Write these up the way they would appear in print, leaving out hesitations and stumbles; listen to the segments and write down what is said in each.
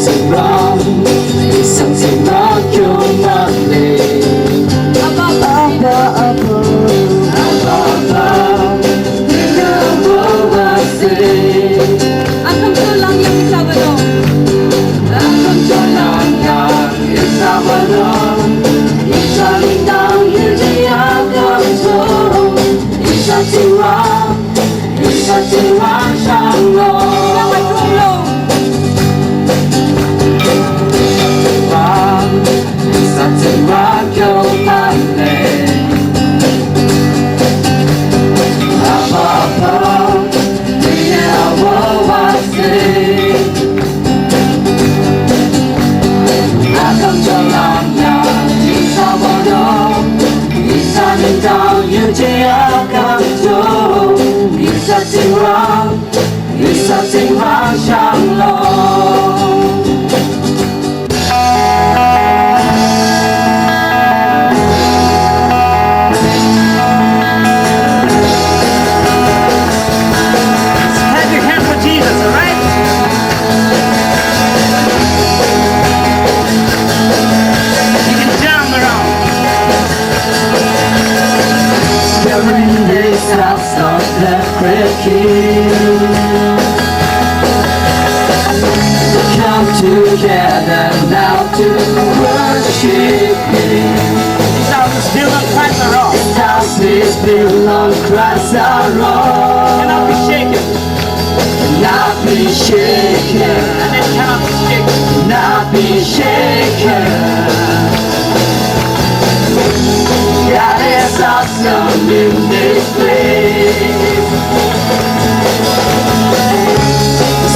something wrong. Is something wrong? You're not me. Above, Akan tulang yang Sabado. Akan tulang yang Sabado. Something wrong, you Is something wrong? Is something wrong? Sangat rumlong. Is something wrong? You're my name. Something wrong, is something wrong, Shalom. Have your hand for Jesus, all right? You can jump around. We're in this house of the great King. Come together now to worship Him. This house is built on Christ alone. This house is built on Christ alone. Cannot be shaken. Cannot be shaken. And it cannot be shaken. Cannot be shaken. God is awesome in this place.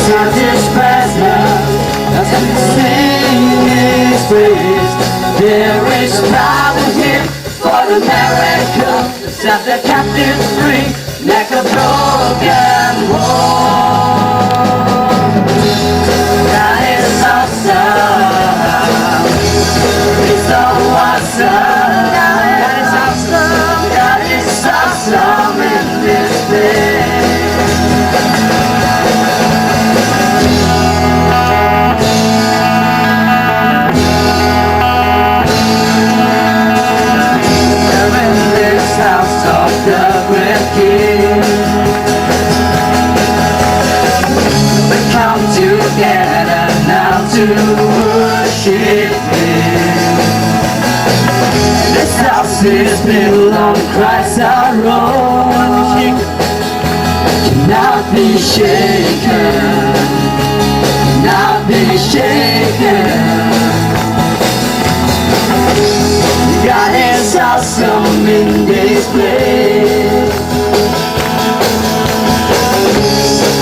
Sense His presence as we sing His praise. There is power here for the miracle to set the captives free, make a broken home. God is awesome. He's so awesome. God is awesome. God is awesome in this place. We're in this house of the great King. We come together now to worship Him. This house is built on Christ alone. Cannot be shaken. Cannot be shaken. God is awesome in this place.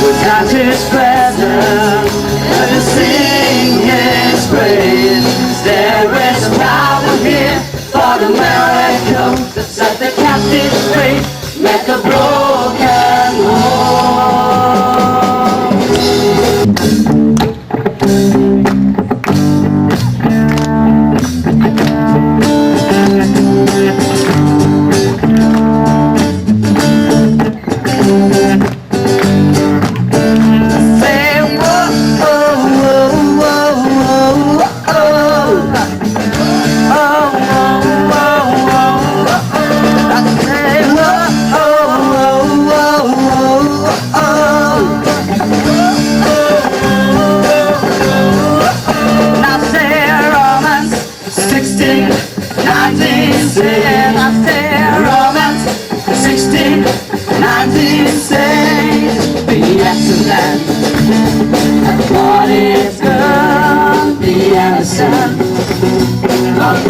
Without His presence, let us sing His praise. There is power here for the miracle that set the captives free, make a broken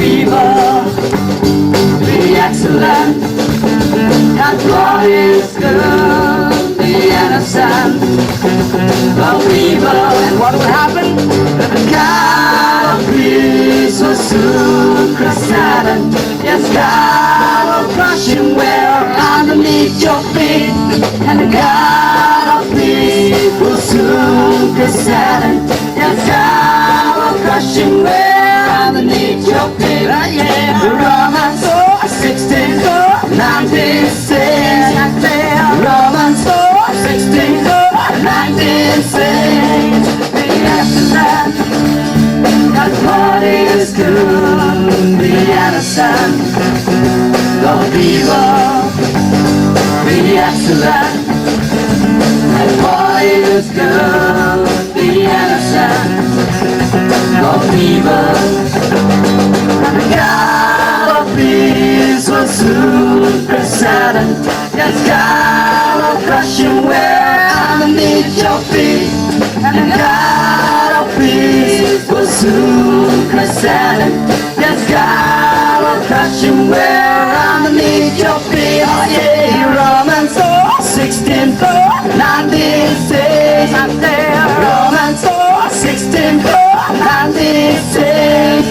people, be excellent. God, God is good, be innocent. The people, and what will happen? The God of peace will soon crush Satan. Yes, God will crush him where underneath your feet. And the God of peace will soon crush Satan. Yes, God will crush him where underneath your feet. Romans 16, 19 says, Romans 16, 19 says, be excellent. the excellent, and what is good, the innocent of evil, and the God of peace will soon present. Yes, God will crush you where underneath your feet, and the God of peace will soon present. Yes, God will crush you where underneath your feet. Oh yeah, Romans 16:4-19 says I'm there. Romans 16:4-19 says.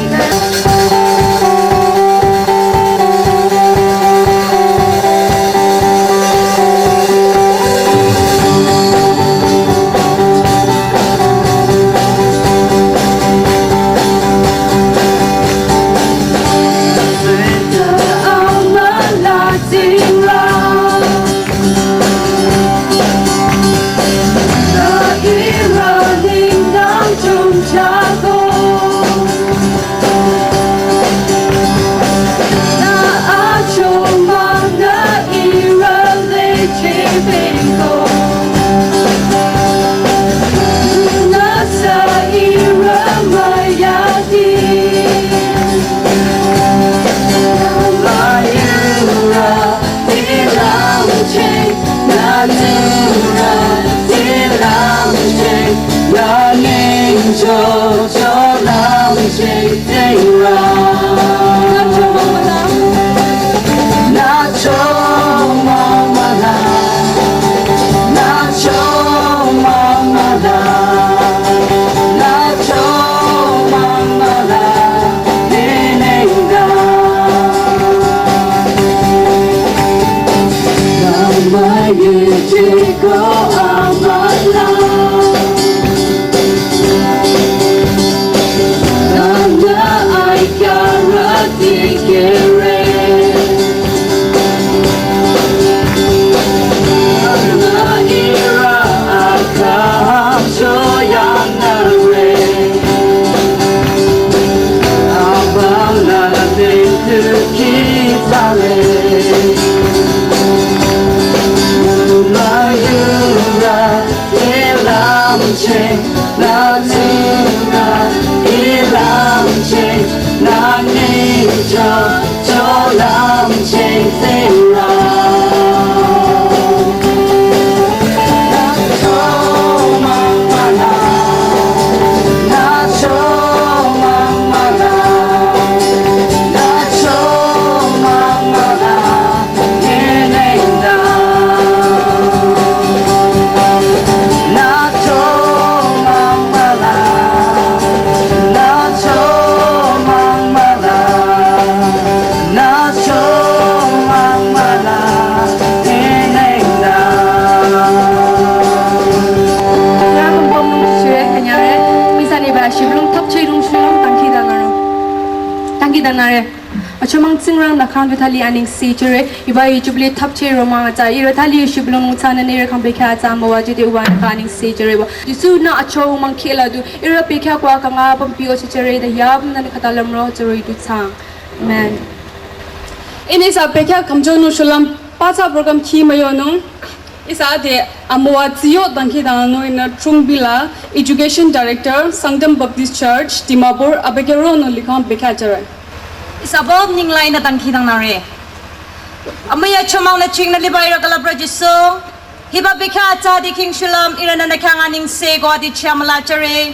Achomang tsingrang nakhan vithali aning sejure ibai Jubilee thapche roma cha irathali shiblong chana ne rakham bekha cha mawaji de wan kaning sejure ba disu na acho mang khela du ira bekha kwa kanga pampio sejure da yab na khatalam ro chori du chang amen ini sa bekha kamjo no shulam pacha program khi mayo no isa de amwa zio danghi dano in Trumbila education director Sangtam Baptist Church Dimapur abekero no likham bekha chara Isabob ning line na tangki nang nare. Amaya chomang na ching na libay ra kalabra jiso. Hiba bika ata di king shulam irana na kanganing se go adi chamala chare.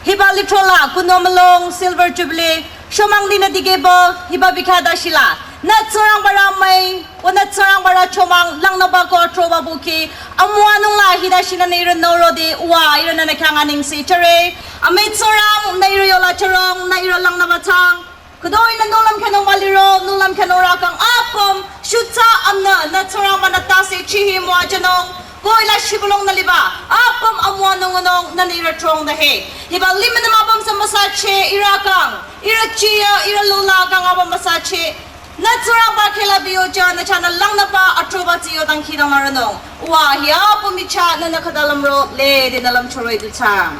Hiba litrola kuno malong silver jubilee. Shomang di na digebo hiba bika da shila. Na tsorang bara may o na tsorang bara chomang lang na ba ko troba buki. Amwa nung lahi da shina na iran no rodi uwa irana na kanganing se chare. Amay tsorang na irayola charong na iralang na batang. Kudoy na nulam kanong maliro, nulam kanora kang apom, syutsa amna na tsarang manatasi chihi mo ajanong, goy la shibulong na liba, apom amwa nungunong na niratrong dahi. Hiba lima na mapam sa masache, irakang, irachiya, iralula kang apam masache, na tsarang ba kila biyo dyan na chana lang na ba atroba tiyo tang kitang maranong. Uwa, hiya apom icha na nakadalam ro, le dinalam choroy dutang.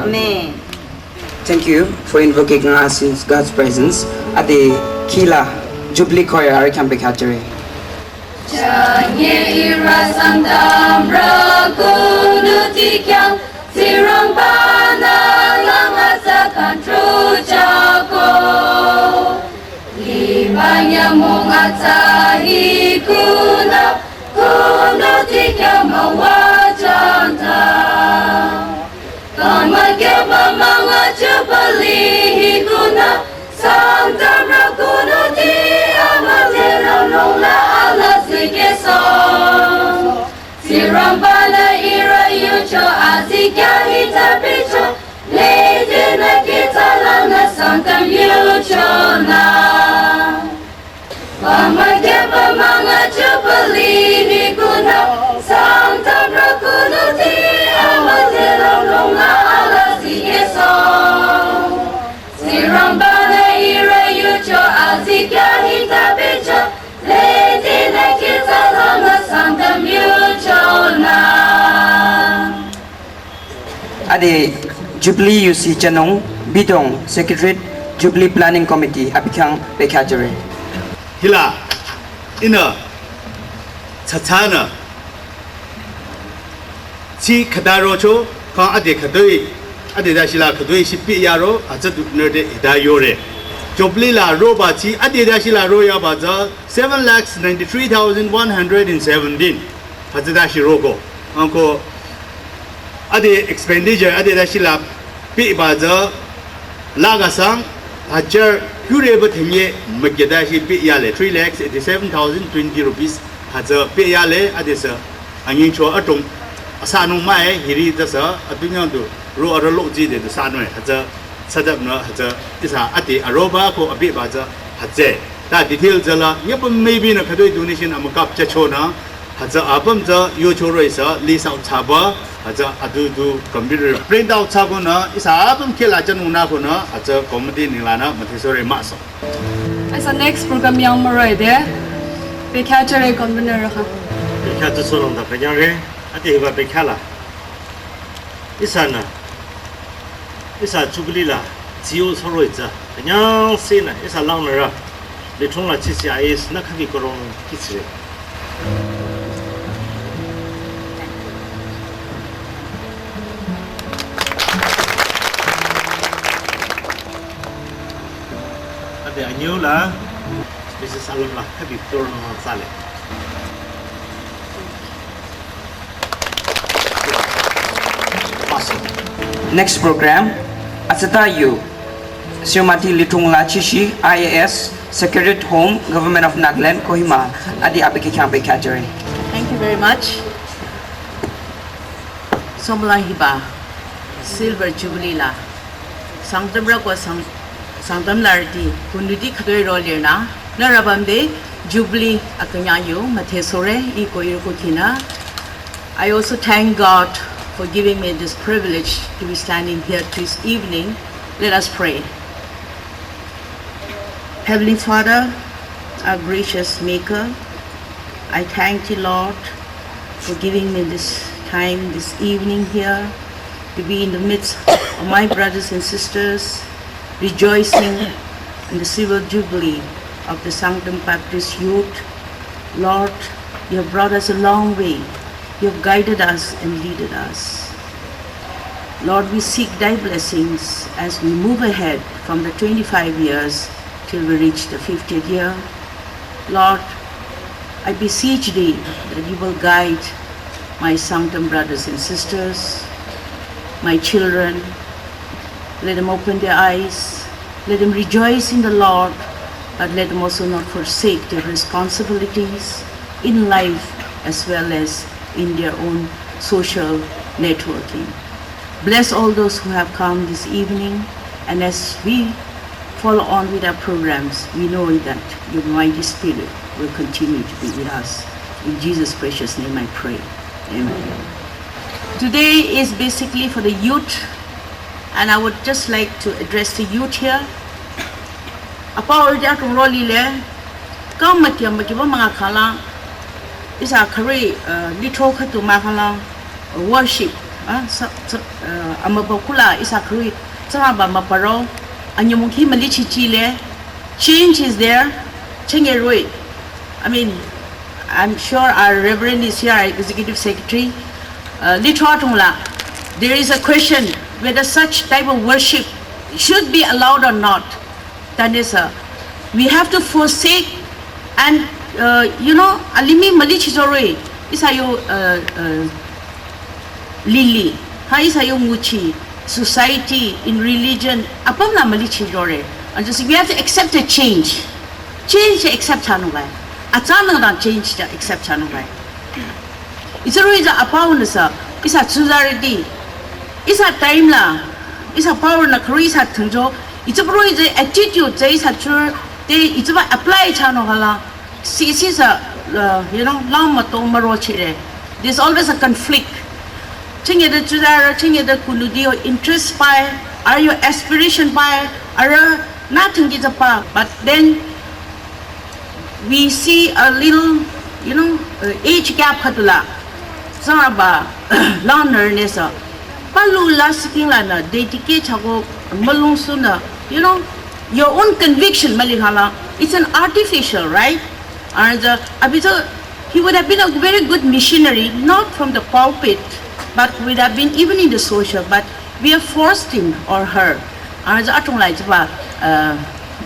Amen. Thank you for invoking us in God's presence at the Kila Jubilee Choir Camp Hatchery. Sangtam Rakunutikyang Sirang Panalang Asakan Trujako Libanya mong at sahi kuna Kunutikyang mawajanta Kamagya mga Jubilee kuna Sangtam Rakunuti Amatera nung naala sige song Sirambana ira yucho Azikya hita picho Lady na kita lang na Sangtam yucho na Pamagya pa mga Jubilee kuna Sangtam Rakunuti Amatera nung naala sige song Sirambana ira yucho Azikya hita picho Lady na kita lang na Sangtam yucho na Ade Jubilee UC Chanong Bidong Secretary Jubilee Planning Committee Abikang Bekajare. Hila ina Tatana Chi Kadaro Cho Kan Ade Kadoi Ade Dashila Kadoi Shipi Yaro Azadu Nerde Idayore Jubilee La Roba Chi Ade Dashila Roya Baza 7,93,117 Hazadashi Rogo Uncle Ade expenditure Ade Dashila Pi Baza Lagasang Hajar Curable Tenye Magadashi Pi Yale 3,87,020 rupees Haza Pi Yale Adesa Angincho Atom Asano Mai Hiri Dasa Adunyandu Ro Araloji de Sanwe Haza Sadapna Haza Isa Ati Aroba ko Abi Baza Haze that details Zala Yep maybe in a Kadoi donation Amakap Chachona Haza Abam za Yochoro Isa Lisa Taba Haza Adudu computer print out Sagona Isa Abam Kilajan Unakona Haza Comedy Nilana Matisore Maso. As a next program yang maray de Bekajare convener ha. Bekatu solong da penyare ati hiba bekala isana isa Jubilee la jiu soro iza penyang sina isa lang nara litong la chisi ais na khabi korong kichre ade anyo la bisa salam la khabi korong sale. Next program Asatayu Siomati Litung Lachishi IAS Secretariat Home Government of Nagaland Kohima Adi Abikikang Bekajare. Thank you very much. Somla hiba Silver Jubilee la Sangtam Rakwa Sangtam Lardi Kunduti Khadoi Rolirna Narabamde Jubilee Akanyayo Matesore Ikoyo Kokina. I also thank God for giving me this privilege to be standing here this evening. Let us pray. Heavenly Father, our gracious Maker, I thank you, Lord, for giving me this time, this evening here, to be in the midst of my brothers and sisters, rejoicing in the Silver Jubilee of the Sangtam Baptist Youth. Lord, you have brought us a long way. You have guided us and leaded us. Lord, we seek thy blessings as we move ahead from the 25 years till we reach the 50th year. Lord, I beseech thee that you will guide my Sangtam brothers and sisters, my children. Let them open their eyes. Let them rejoice in the Lord, but let them also not forsake their responsibilities in life as well as in their own social networking. Bless all those who have come this evening, and as we follow on with our programs, we know that your mighty Spirit will continue to be with us. In Jesus' precious name I pray. Amen. Today is basically for the youth, and I would just like to address the youth here. Apa orja kung roli le, kang makiam mga kala isa kari litro khatu makala worship amabakula isa kari sama ba maparo anyumuki malichi chile change is there change roi. I mean I'm sure our Reverend is here, our Executive Secretary. There is a question whether such type of worship should be allowed or not. That is, we have to forsake and alimi malichizore isayo lili ha isayo muchi society in religion apam na malichizore, and just we have to accept a change accept hanubai atana na change the accept hanubai. It's always a power sa isa suzarity isa time la isa power na kru isa thunjo it's always a attitude isa chur they it's about apply chano hala. There's always a conflict. Interest by, are your aspiration by, are nothing is a part. But then we see a little, age gap katula. Saraba, learnerness. Palu lasting lana, dedicate hago, malung suna, your own conviction, Malihala. It's an artificial, right? And he would have been a very good missionary, not from the pulpit, but would have been even in the social. But we have forced him or her. And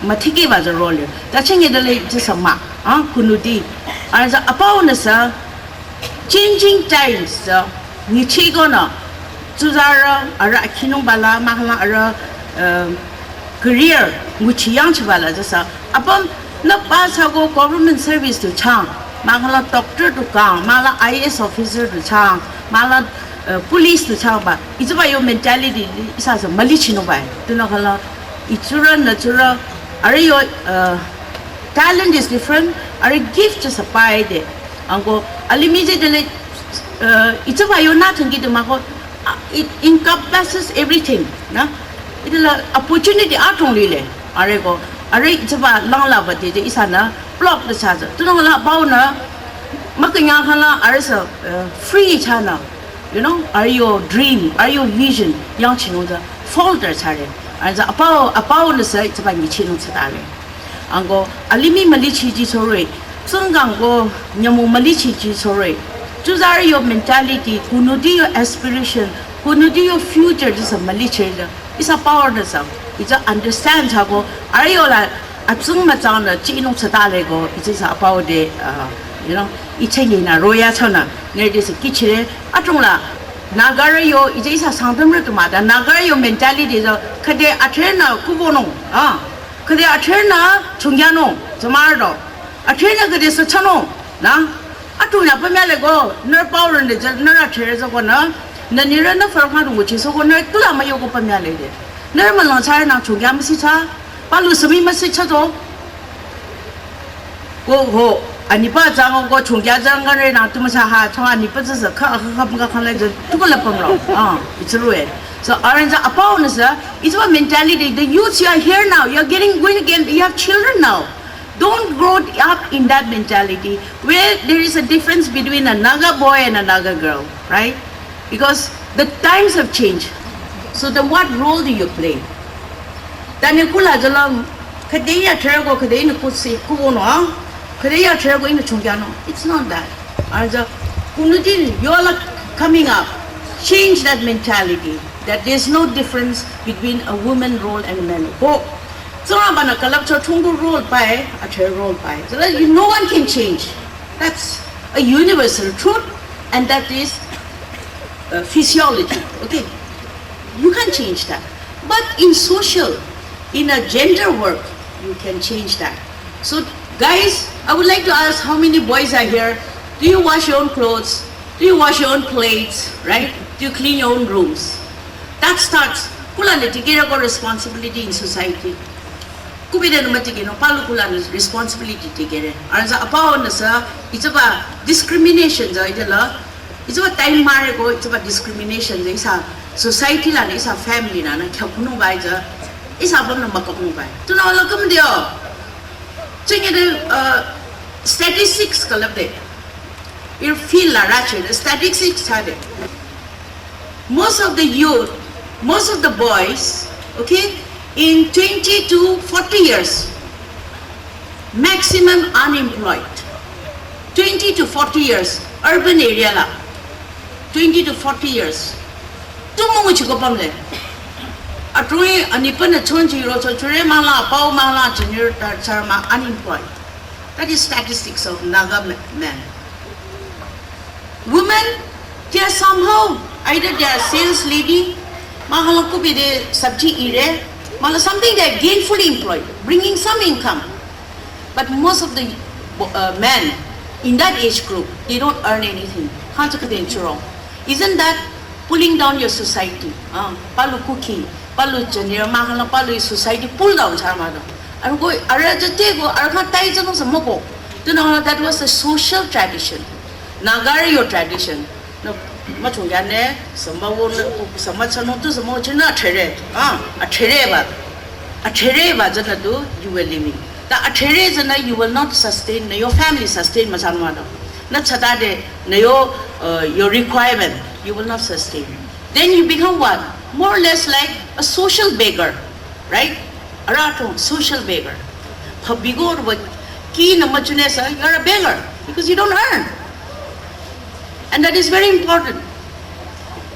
matiki was a role. That's just a mark. Kunudi. And upon us, changing times, Nichigona, Tuzara, Ara Kinubala, Mahala, Ara career, which young Chavala, just upon. No pass go government service to Chang, Mala doctor to Kang, Mala IS officer to Chang, Mala police to Chang, but it's about your mentality. It's as a Malichino by Tunakala, Itura, Natura, are your talent is different, are a gift just a pie there. And go, immediately, it's about your nothing, get the Mako, it encompasses everything. It is an opportunity out only, Arego. It's about long love, but it is a block the charger. To know about Bauna, Makanyakala, are free channel. Are your dream, are your vision, young chinoda, folders are and the upon the side by Michino Sadare. And go Alimi Malichi Jisore, Sungango, Nyamu Malichi Jisore. Choose are your mentality, Kunudi your aspiration, Kunudi your future, just a Malichi. It's a power of it's a understand how go Ariola Absung Matana, Chino Satalego, it is about the it's in a roya tona, there is a kitchen, Atunga, Nagario, it is a Sangtam Retumata, Nagario mentality is a Kade Atrena Kubono, Kade Atrena Chungano, Tomardo, Atrena Kadesatano, Atuna Pamelego, no power in the general chairs of one, Nanirana Farhan, which is over Tulama Yoko Pamele. Nerman on China to Gamasita, Palusami Masichato. Go, and Nipa Zango go to Yazanga and Atumasaha, and Nipas a Tukalapam. It's a ruin. So, Orange upon us, it's about mentality. The youths, you are here now, you're going again, you have children now. Don't grow up in that mentality where there is a difference between a Naga boy and a Naga girl, right? Because the times have changed. So then what role do you play? Tanekula Jalam Kadeya Tergo Kadena Kusi Kubono, Kadeya Tergo in the Chungano. It's not that. As a Kunudin, you're coming up. Change that mentality that there's no difference between a woman role and a man role. So I'm gonna collect a Tungu role by a chair role by. So that no one can change. That's a universal truth, and that is physiology. Okay. You can change that. But in social, in a gender work, you can change that. So guys, I would like to ask how many boys are here. Do you wash your own clothes? Do you wash your own plates? Right? Do you clean your own rooms? That starts. Kulaleti kira ko responsibility in society. Kubida namatiki no palu kulan responsibility tigere. Arza apaw na sa it's about discrimination za idala. It's about time marego. It's about discrimination. Isa society la is a family na kyakuno bai ja is abam na makapuno bai to na lakam dio chinge de statistics kalab de you feel la rache the statistics had most of the youth, most of the boys, okay, in 20 to 40 years maximum unemployed. 20 to 40 years, urban area la. 20 to 40 years. Tumo mo chiko pamle. Atrui anipan na chonji ro so chure mala pau mala junior charma unemployed. That is statistics of Naga men. Women, they are somehow either they are sales lady, mahalang ko be de sabji ire, mala something they are gainfully employed, bringing some income. But most of the men in that age group, they don't earn anything. Isn't that pulling down your society? Palu cookie, palu janir, mahalang palu society pull down charmado. That was a social tradition. Nagario tradition. No, much yane, you will living. The you will not sustain, your family sustain masamado. Not satade, your requirement, you will not sustain. Then you become what? More or less like a social beggar, right? Arato, social beggar. Pabigor, what key namachunesa, you're a beggar because you don't earn. And that is very important.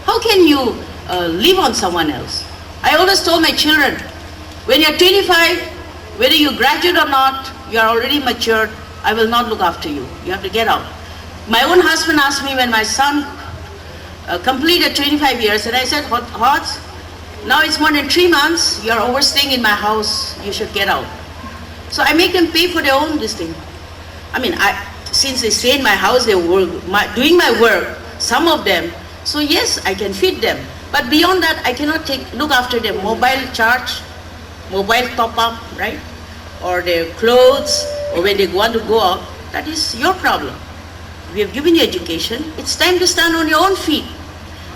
How can you live on someone else? I always told my children, when you're 25, whether you graduate or not, you are already matured, I will not look after you. You have to get out. My own husband asked me when my son completed 25 years, and I said, Hots, now it's more than 3 months, you're overstaying in my house, you should get out. So I make them pay for their own this thing. I mean, since they stay in my house, they were doing my work, some of them, so yes, I can feed them. But beyond that, I cannot look after their mobile charge, mobile top up, right? Or their clothes, or when they want to go out. That is your problem. We have given you education. It's time to stand on your own feet.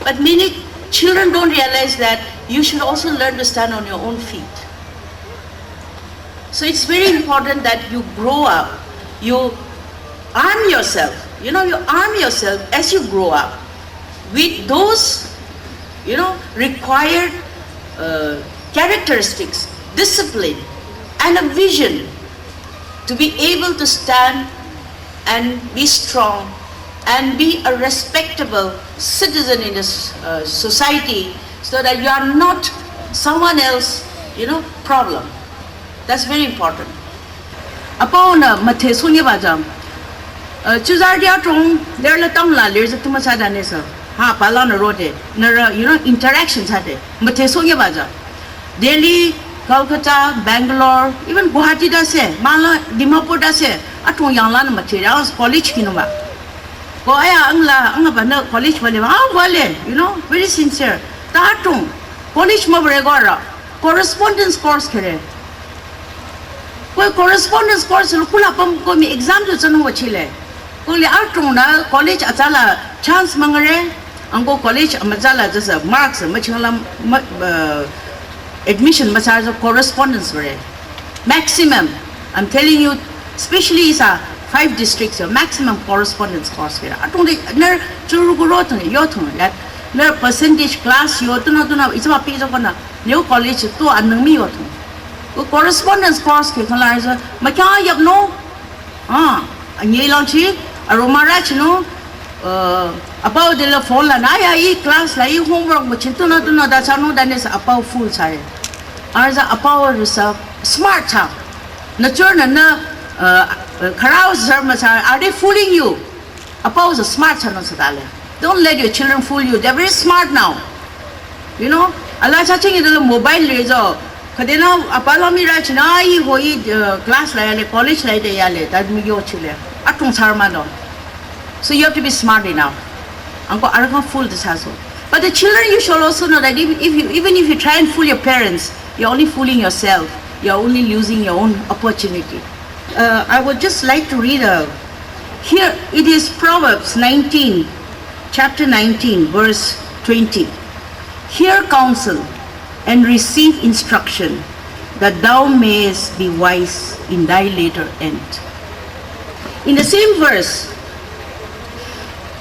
But many children don't realize that you should also learn to stand on your own feet. So it's very important that you grow up, you arm yourself. You arm yourself as you grow up with those, required characteristics, discipline, and a vision to be able to stand and be strong and be a respectable citizen in this society, so that you are not someone else, problem. That's very important. Upon Mathesunya Bajam, Chuzardia Trung, there are Tangla, there's a Tumasadanesa, Ha Palana Rote, interactions had it. Mathesunya Baja, Delhi, Calcutta, Bangalore, even Guwahati dase, Mala, Dimapur dase, Atong Yanglan materials, college kinuma. Goya Angla, college vale, very sincere. Tatung, college mabregora, correspondence course kere. Correspondence course, Kula Pam me exam to Sanoa Chile. Kuli Artuna, college Atala, chance mangare, Ango college Amazala, just a marks, Machalam admission massage of correspondence for it. Maximum, I'm telling you, especially is 5 districts, maximum correspondence course here. I don't know, that no percentage class, you know, it's about piece of new college, to anami or correspondence course, Kaliza, Maka, you know, a Yelanchi, a Romarach, about the fall and I class, like homework, which you don't know that's no, that is a powerful side. As a power reserve, smart town. Nature and carouse are they fooling you? Oppose a smart town. Don't let your children fool you. They're very smart now. Allah touching in the mobile laser. Kadena Apalami Rachinai, who class like college like the Yale, that me your children. Atung Sarmadon. So you have to be smart enough. I can't fool this household. But the children, you should also know that even if you try and fool your parents, you're only fooling yourself. You're only losing your own opportunity. I would just like to read here it is Proverbs 19, chapter 19, verse 20. Hear counsel and receive instruction, that thou mayest be wise in thy later end. In the same verse,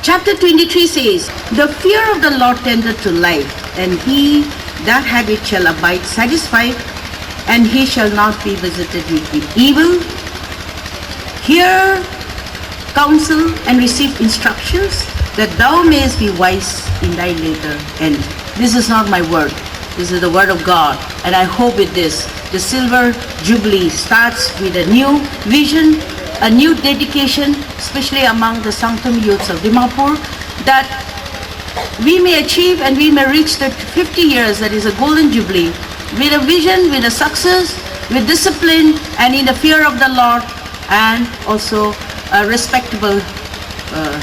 chapter 23 says, the fear of the Lord tendeth to life, and he that had it shall abide satisfied, and he shall not be visited with evil. Here counsel and receive instructions, that thou mayest be wise in thy later end. This is not my word. This is the word of God. And I hope with this, the Silver Jubilee starts with a new vision, a new dedication, especially among the Sangtam youths of Dimapur, that we may achieve and we may reach the 50 years, that is a golden jubilee, with a vision, with a success, with discipline, and in the fear of the Lord, and also respectable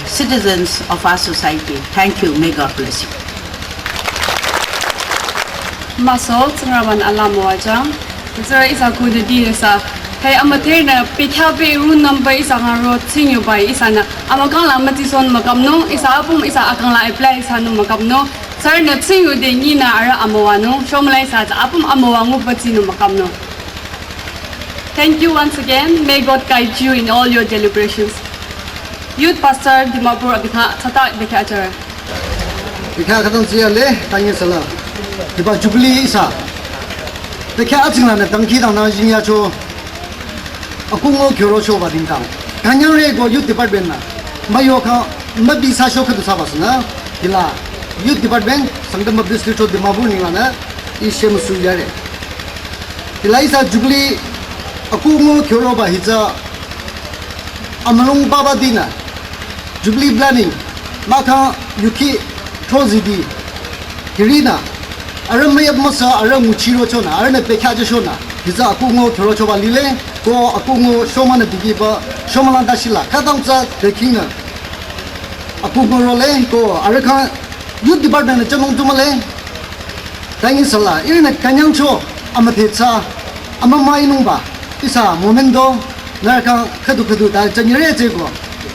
citizens of our society. Thank you. May God bless you. Masol Sangraman Alamoaja. There is a good idea. Hey, amateur pikabe room number is a road thing you buy is an Amakala Matison Macamno is album is a Akala apply is Hanu Macamno. Sir, not sing you the Nina Ara Amoano, Shomlais at Apum Amoangu Patino Macamno. Thank you once again. May God guide you in all your deliberations. Youth Pastor Dimapur Abika Tata Bikacher. Bikatan Ziale, Tanya Sala. The Jubilee is a the catching and the donkey down Najiacho. Akungo Kyorocho Badintam. Kanyare go youth department. Mayoka Mabisa Shoka to Savasana. Hila youth department, Sangtam of district of Dimapur Nilana is Shemusu Yare. Hila is a Jubilee Akungo Kyoroba Hiza Amalung Baba Dina Jubilee planning Maka Yuki Trozidi Hirina Aramay Masa Aram Muchiro Chona, Arana Pekaja Shona, Hiza Akungo Kyorochoba Lile. Go Akungo Shoman Digiba, Shoman Dashila, Katamsa, the King. Akungo Role, go Araka, youth department, Jamon Dumale, Thank you, Sala. In a Kanyancho, Amatetsa, Amamainumba, Isa, Momento, Naraka, Kadu, January,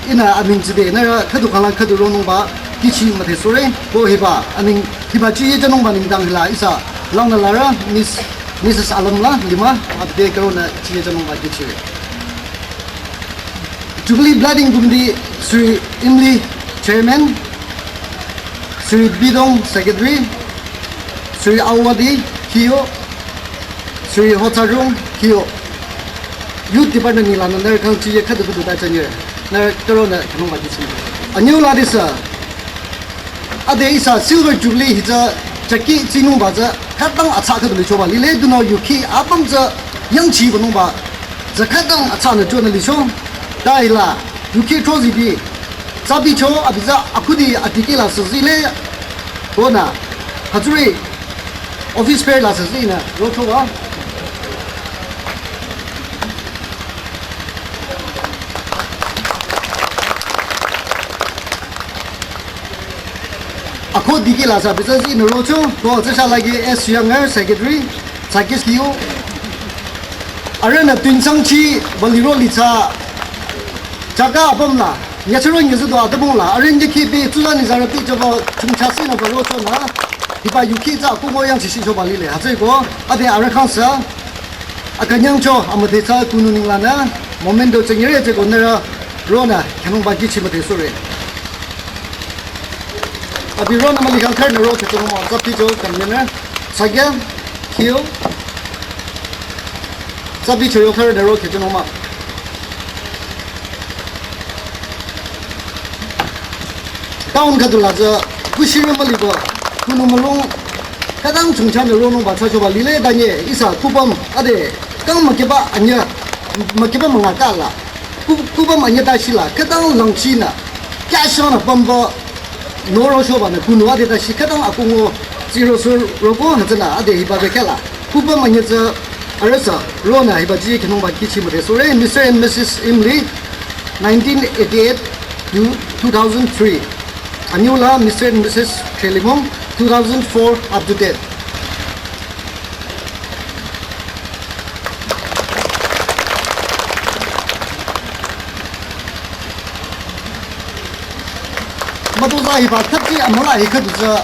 in a today, Nara Kadukala Kadurumba, Kichi Matesore, go Hiba, Hibachi Janumban in Dangla, Isa, Langa Lara, Mrs. Alamla, Lima, at the Corona Chiatanova Kitchen. Jubilee Blooding Gundi, Sri Imli, Chairman, Sri Bidong, Secretary, Sri Awadi, Kyo, Sri Hotarung, Kyo. Youth Department Nilan, and their country, Kadu Tanya, Nar Corona Kanova Kitchen. A new Ladisa Adesa, Silver Jubilee, he's a Jackie Zinubaza. Kadang attack the Lichoba, Lile do not you key up on the young chief Numba. The Kadang attack the journalism, Daila, you key Trozi, Sabicho, Abiza, Akudi, Atikila, Sazile, Bona, Haturi, Office Fair La Sazina, Rotova. Ako dikila sa business in Rocho, go sa lagi as younger secretary, Sakis Kyo. Arena Tunsang Chi, Baliro Lisa, Jaga Bomla, Yachurong is the Adamola, Arrange Kipi, Tulan is a pitch about Chumchasin of Rocho. If I you kids are Kumoyan Shisho Balile, Hazego, Ade Arakansa, Akanyancho, Amatesa, Kununilana, Momento Senere, Gonera, Rona, Kanubagichi Matesore. Abi ron amali kan kar naro ke tomo sapi jo kamena sagya kio sapi choyo kar naro ke tomo ma down ka dula ja kushiro mali ba kunu malong kadang chungchan naro no ba chacho ba lile danye isa kupam ade kang makeba anya makeba mangakala kupam anya dashila kadang langchina kashona bamba Noro Shobana, Kunua de Shikadam Akungo, Zero Sur Robo, Hazana, Ade Hibabekala, Kupa Manyaza, Arasa, Rona, Hibaji, Kanova Kichi Matesore, Mr. and Mrs. Imli, 1988 to 2003. Anula, Mr. and Mrs. Trelimon, 2004 up to date. Maduza Hiba, Taki Amala Hikadza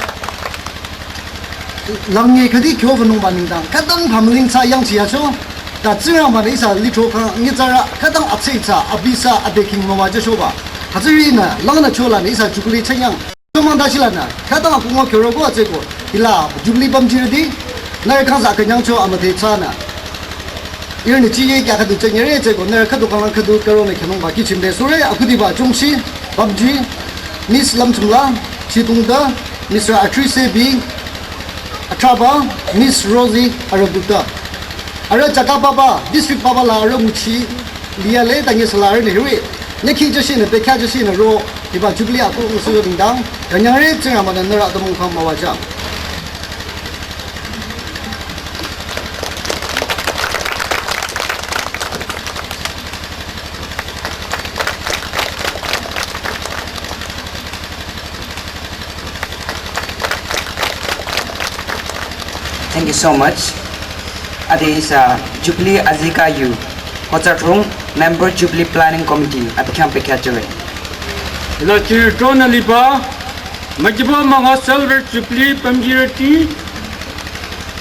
Langi Kadi Kyovan Banindang, Kadam Hamlin Sa Yang Chiacho, that Zira Marisa, Litoka, Nizara, Kadam Atseta, Abisa, Adeking Mawajashova, Hazirina, Lana Chola, Isa Jubilee Chayang, Tomandashilana, Kadam Akumo Kurogo, Hila, Jubilee Bamjirdi, Narakaza Kanyancho Amatetana. 이런 지에 가도 정렬에 제고 내 카도 강랑 카도 그러면 그놈 바퀴 침대 소리 아쿠디바 중시 밥지 미스 람tumla 지동다 미스 아트리세비 아트라바 미스 로지 아르부타 아르 자카바바 디스트릭 바바라 아르무치 리알레 당에 살아르 네르 네키 저시네 베카 저시네 로 이바 주빌리 아쿠 무스요 딩당 양양레 증아마는 너라 도몽 팜마와자 Thank you so much. Adi is Jubilee Azika Yu, Hochatrung, Member Jubilee Planning Committee at Camp Catcher. La children liba, Majiba Manga Silver Jubilee Pamjirati,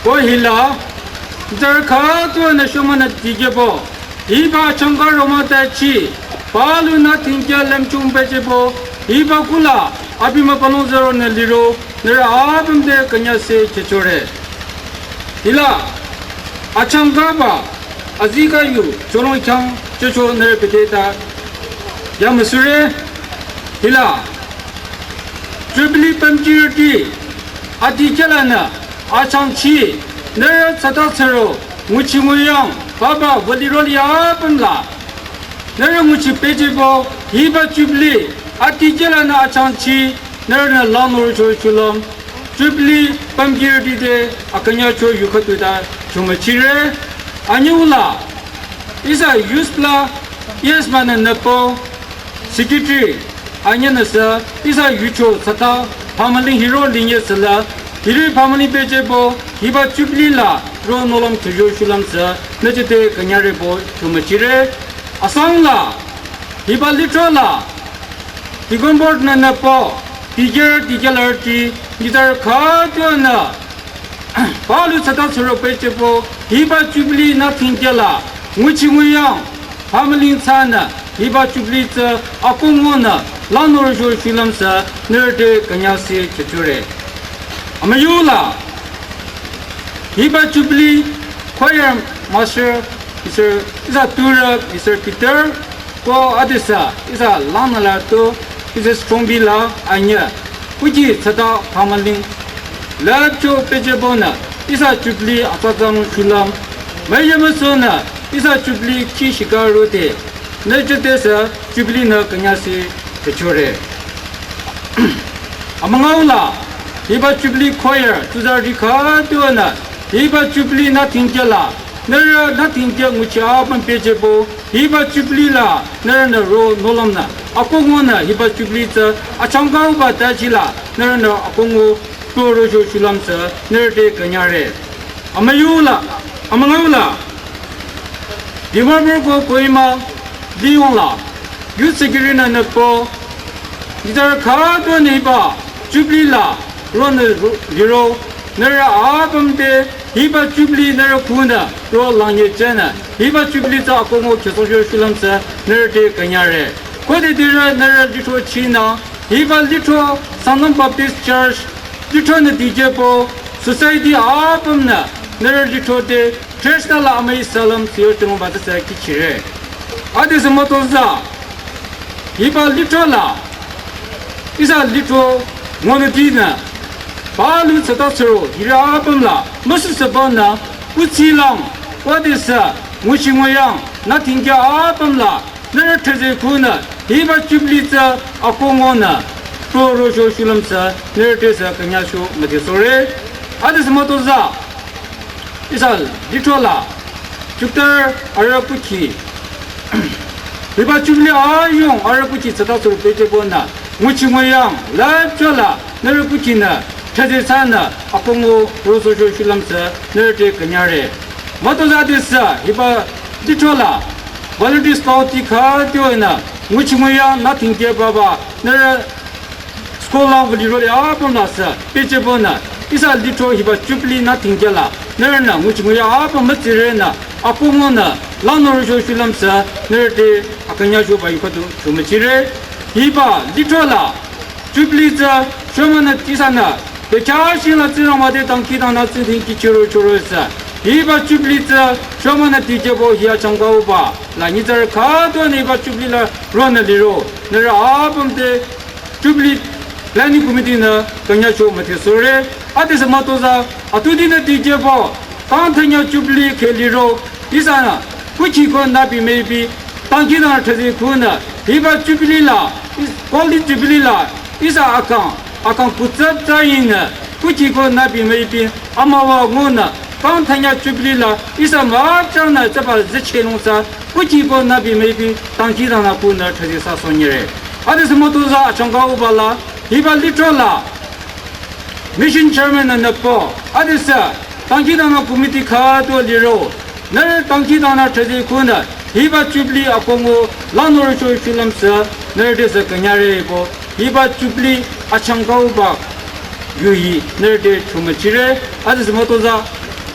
Kohila, Zarka to an Ashuman at Dijabo, Iba Changa Romatachi, Palu Natinja Lemchum Bejabo, Iba Kula, Abima Palonzaro Neliro, Nera Abim de Kanyase Chechore. Hila Achangaba Azika Yu Cholong Chang Chocho Nere Peteta Yamasure Hila Jubilee Pamjirati Atijalana Achang Chi Nere Satatsero Muchimuyang Baba Valirolia Pamla Nere Muchi Pejebo Hiba Jubilee Atijalana Achang Chi Nere Lamur Chochulam Jubilee Pamjirati de Akanya Cho Yukatuda Chumachire Anyula Isa Yuspla Yesman and Napo Secretary Anyanasa Isa Yucho Sata Pamali Hero Linya Sala Hiri Pamali Pejebo Hiba Jubilee La Ronolam Tujo Shulamsa Najate Kanyarebo Chumachire Asangla Hiba Litrola Tigombord Napo Tiger Tigalarti Nidar Kadana Palu Satasuro Pechepo, Hiba Jubilee nothing Jala, Muchimuyang, Pamela Sana, Hiba Jubilee, Akumona, Lanorojo Shilamsa, Nerde Kanyasi Chachure. Amayula Hiba Jubilee, Choir Master, Mr. Tura, Mr. Peter, Ko Adisa, is a Lanalato, is a Strombila, Anya. Uji Sata Pamaling Lapcho Pejabona is a Jubilee Atazam Shulam Mayamasona is a Jubilee Kishikarote Najatesa Jubilee na Kanyasi Pechore Amangaula Hiba Jubilee Choir Tuzarika Duana Hiba Jubilee Natingala Nera Natingja Muchaban Pejabo Hiba Jubilee La Nera Ro Nolamna Akongona Hiba Jubilee Achangauba Tajila Nera Akongo Torojo Shulamsa Nerde Kanyare Amayula Amangaula Dimapur Koima Dionla Yusikirina Napo Nidar Kado Neba Jubilee La Ron Hero Nera Abam de Hiba Jubilee Nera Kuna Ro Langye Jana Hiba Jubilee Akongo Kesojo Shulamsa Nerde Kanyare Kode Dira Nera Litro China Hiba Litro Sangtam Baptist Church Litro na Dijabo Society Abamna Nera Litro de Traditional Amay Salam Siyotung Batasa Kichire Adis Motoza Hiba Litro La Isa Litro Monodina Balu Satasro Hira Abamla Musu Sabana Uchilang Wadisa Mushimoyang Natingja Abamla Nera Teze Kuna Hiba Jubilee Akongona Torojo Shulamsa Nera Teza Kanyashu Matisore Adis Motoza Isal Litola Jupiter Arapuchi Hiba Jubilee Ayong Arapuchi Satasro Pejabona Muchimoyang Lapchola Nera Puchina Teze Sana Akongo Rosojo Shulamsa Nera Te Kanyare Motoza Disa Hiba Litola Volunteer Scouty Kadioina Muchimoya nothing dear Baba Nera School of Liroli Abonasa Pejabona is a little Hiba Jubilee nothing Jala Nerna Muchimoya Abamatirena Apomona Lanorojo Shulamsa Nerde Akanyashu Baikatu Sumachire Hiba Litola Jubilee Shamana Tisana the Chashila Tiramade Tankidana Sitting Kichiro Chorosa Hiba Jubilee Shomana Tijabo Hia Changauba, La Nizar Kato and Hiba Jubilee Ronaliro, Nera Abum de Jubilee Planning Committee na Kanyasho Matisore, Atis Matoza, Atudina Tijabo, Kantanya Jubilee Keliro, Isana, Kuchi Nabi maybe, Tankina Tazikuna, Hiba Jubilee La, called it Jubilee La, Isa Akan Putzata in Kuchi Nabi maybe, Amawa Muna. Kantanya Jubilee la isa marchana zaba zichenungsa kuchi bo nabi maybe tankida na kuna thadisa sonyere adis motuza achanga ubala hiba litola mission chairman na po adisa tankida na committee khado liro na tankida na thadi kuna hiba Jubilee akongo lanor cho filmsa na desa kanyare bo hiba Jubilee achanga uba yui na de thumachire adis motuza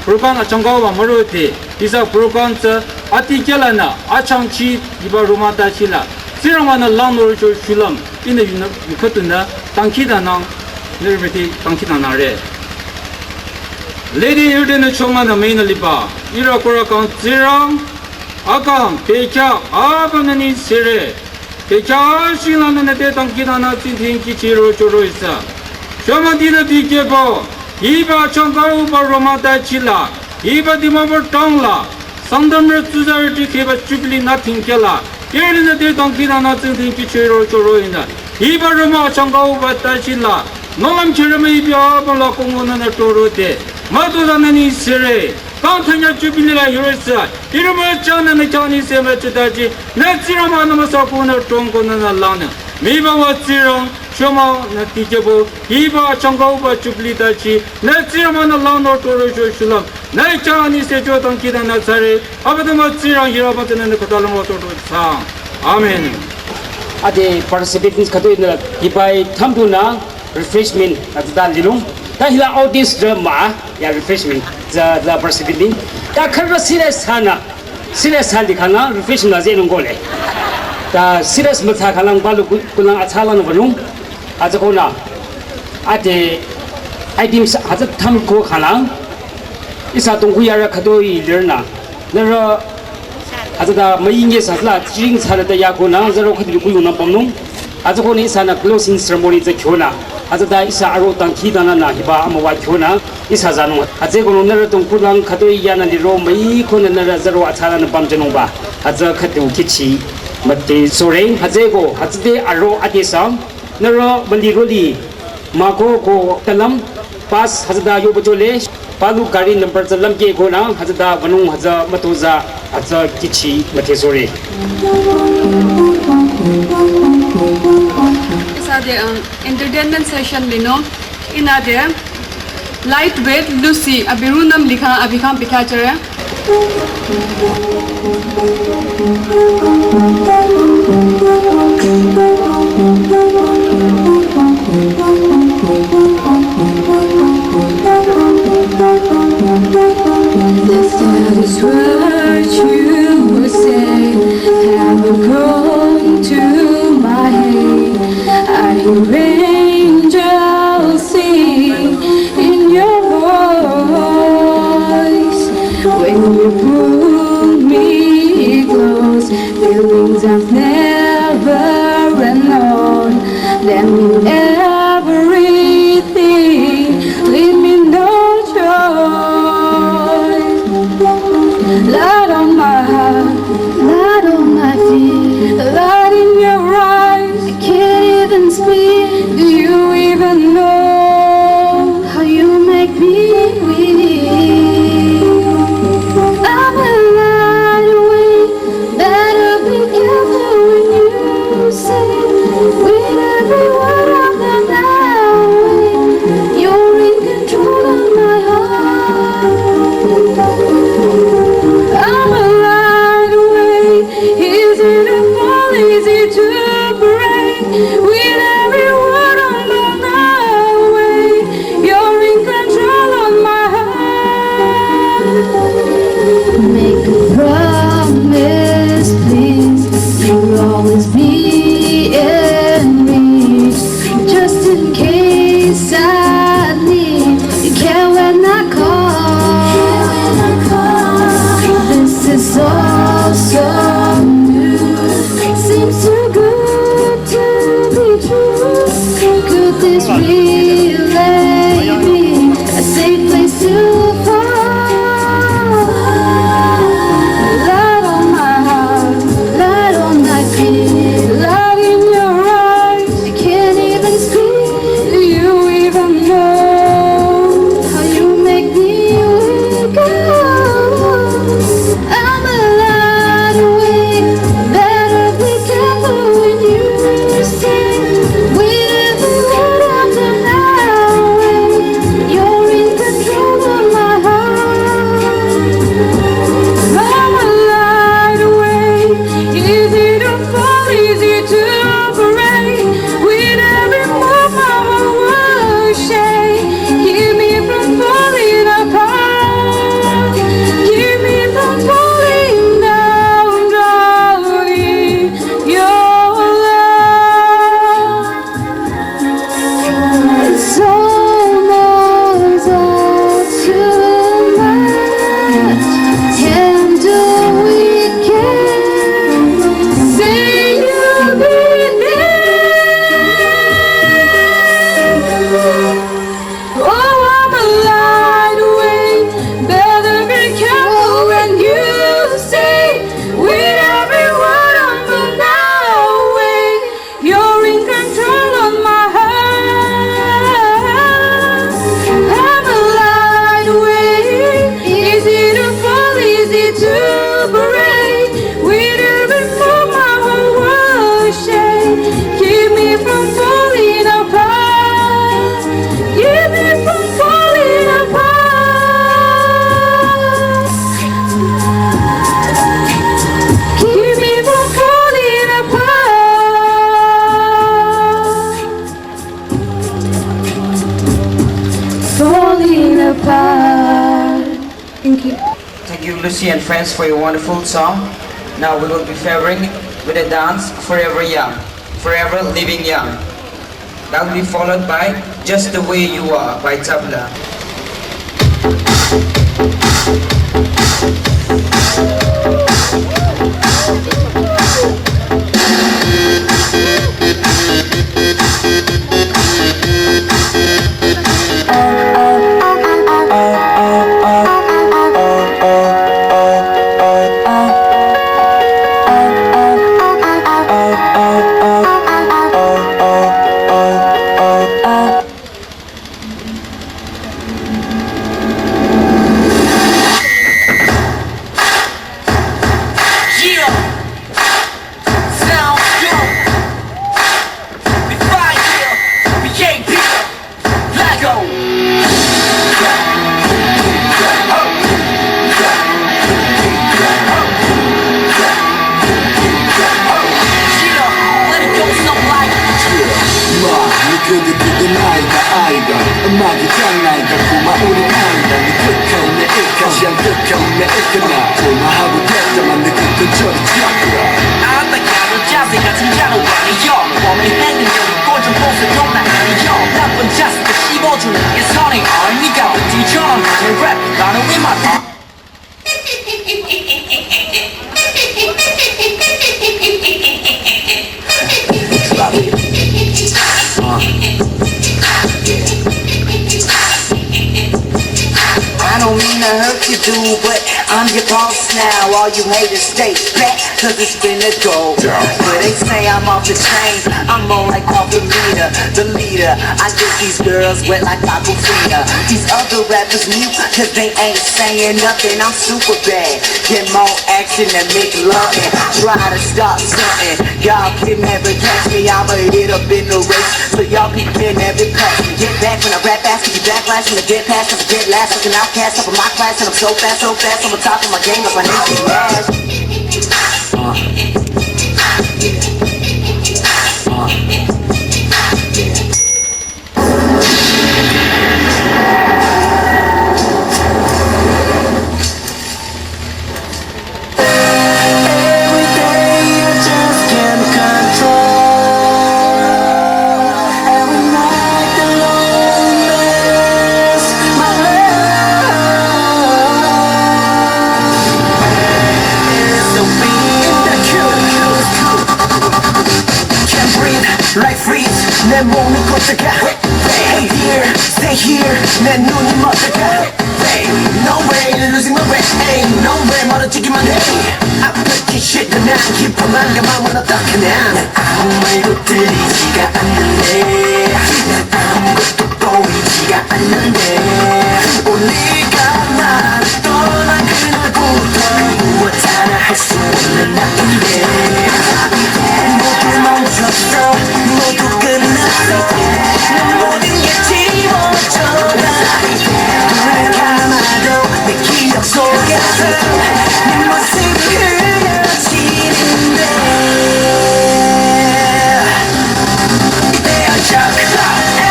Prokan Achangawa Maruti, Isa Prokan's Atikelana, Achanchi, Iba Romata Chila, Siramana Lanor Shulam, in the Yukotuna, Tankidana, Nervity, Tankidana Re. Lady Udin Chomana Main Lipa, Irakurakan Ziram, Akam, Pecha, Abanani Sire, Pecha Shilan and the Tankidana Tinki Chiro Choroisa, Shomadina Dijebo. Iba Changau Romata Chila, Iba Dimapur Tongla, Sangtam Society Kiba Jubilee nothing killer. Here in the day Donkina nothing Chiro Choroina. Iba Roma Changau Batachila, Nolam Cherame Biabala Kongona Torote, Matuzanani Sere, Kantanya Jubilee Hirisa, Irama Chan and the Chinese Cemetery, Natsirama Masakuna Tongona Lana, Miba was zero. Shoma Natijabo, Hiba Changauba Jubilee Tachi, Natsirman Lano Toro Shulam, Nachani Sejo Tankida Nazare, Abadamatsira Hirabatan and the Katalamoto Sang. Amen. At the participants Katuna, Hibai Tambuna, refreshment at the Dalilum, Tahila all this drama, refreshment, the participant. Takara Silas Hana, Silas Handikana, refreshment as in Gole. The Silas Matakalang Balu Kulang Atalan Valum. Azakona at the items at the Tamko Halang is a Tonguyara Kadoi Lerna. There are the Mayingas at last, Jings had the Yakuna, the Rokuna Pomnum, Azakoni is a closing ceremony the Kona, as the Isa Arotan Kidana, Hiba Amawa Kona, is Hazano, Azekon Nera Tonkulang Kadoi Yana Rome, Kon Nera Zero Atalan Bamjanova, Azakatu Kichi, Mate Sore, Hazego, Hazde Aro Adesam. Nero Bandiroli, Mako ko Talam, Pass Hazada Yobajole, Palu Gari number Zalam Gona, Hazada Vanung Haza Matoza, Haza Kichi, Matesore. Isa the entertainment session lino, ina de lightweight Lucy, Abirunam Lika Abikam Pikachere. If that is what you would say, have you come to my head? I hear angels sing in your voice. When you pull me close, feelings I've never known. Let me everything, leave me no choice. Light on my heart, light on my feet, light in your eyes. I can't even speak. Do you even know how you make me weak? I'm a light away, better be careful. Thank you. Thank you, Lucy and friends, for your wonderful song. Now we will be favoring with a dance, Forever Young, Forever Living Young. That will be followed by Just the Way You Are by Tabla. 음악이 장난이다 고마우는 아니다 네 끝까지 내 끝까지 한 끝까지 내 끝나 고마하고 됐다만 내 끝은 저리 지었구나 아따야로 자세가 진짜로 아니여 뻔히 행는 여기 꼴좀 보세 너나 아니여 나쁜 자세가 씹어주는 게 선행 네가 왠지처럼 하는 랩 나는 위만 I don't mean to hurt you, dude, but I'm your boss now. All you haters stay back, cause it's been a go. But they say I'm off the chain, I'm more like off the meter. The leader, I get these girls wet like Aquafina. These other rappers mute, cause they ain't saying nothing. I'm super bad, get more action than make love and try to start something. Y'all can never catch me, I'ma hit up in the race. So y'all can never catch me. Get back when I rap fast, cause you backlash when I get past, cause I get last. Looking outcast up in my class, and I'm so fast, I'm on top of my game, like my name's Nash. Like freeze, 내 몸이 걷다가 Hey here, stay here, 내 눈이 멎다가 No way, losing my way Ain't no way, 멀어지기만 해 아프기 싫다 난 깊어만 가만은 어떡해 난 아무 말도 들리지가 않는데 난 아무것도 보이지가 않는데 우리가 나를 떠난 그날부터 무엇 하나 할 수 없는 나인데 모두 멈췄어 모두 끝났어 난 모든 게 지워져가 눈을 감아도 내 기억 속에서 네 모습이 흐려지는데 They are shocked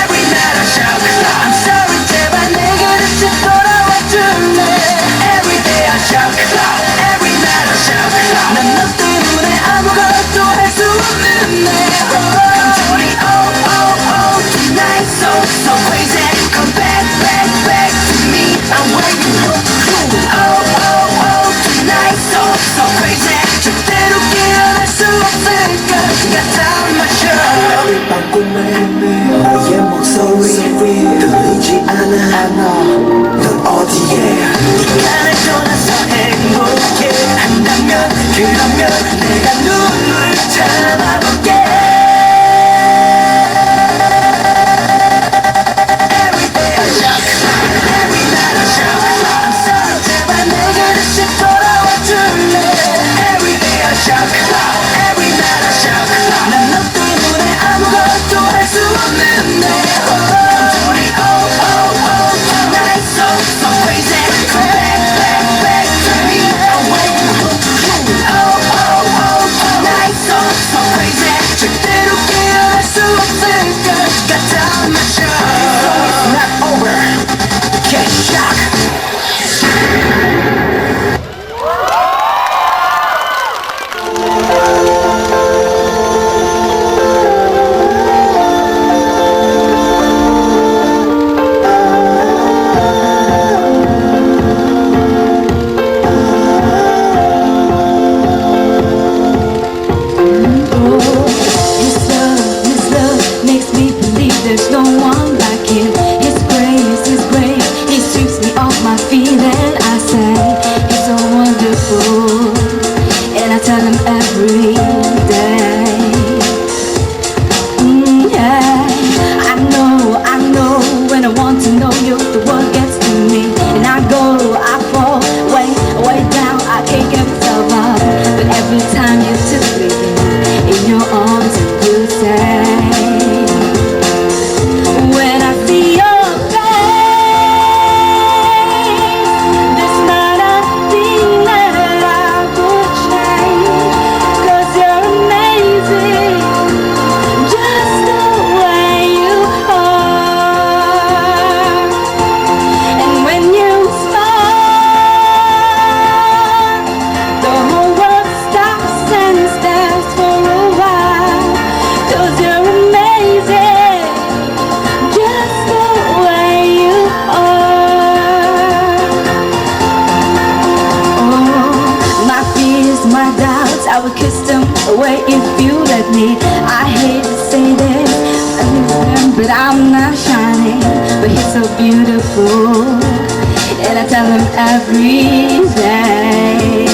Every night I shout I'm sorry 제발 내게 다시 돌아와줄래 Every day I shout Every night I shout 난 너 때문에 아무것도 할 수 없는 내 Tonight so crazy Come back to me I'm waiting for you Tonight so crazy 절대로 깨어날 수 없을까 같아 마셔 매일 밤 꿈을 헤매 너의 목소리 들리지 않아 넌 어디에 네가 날 떠나서 행복해 한다면 그러면 내가 눈을 참아볼게 So crazy you know you, the world gets to me. And I go, I fall, way, way down, I can't get myself up. But every time you took me in your arms, you say, when I see your face, there's not a thing that I would change. 'Cause you're amazing, just the way you are. And when you smile, the whole world stops and stares for a while. 'Cause you're amazing, just the way you are. Oh, my fears, my doubts, I would kiss them away if you let me. I hate to say this, but I'm not shining. But he's so beautiful, and I tell him every day.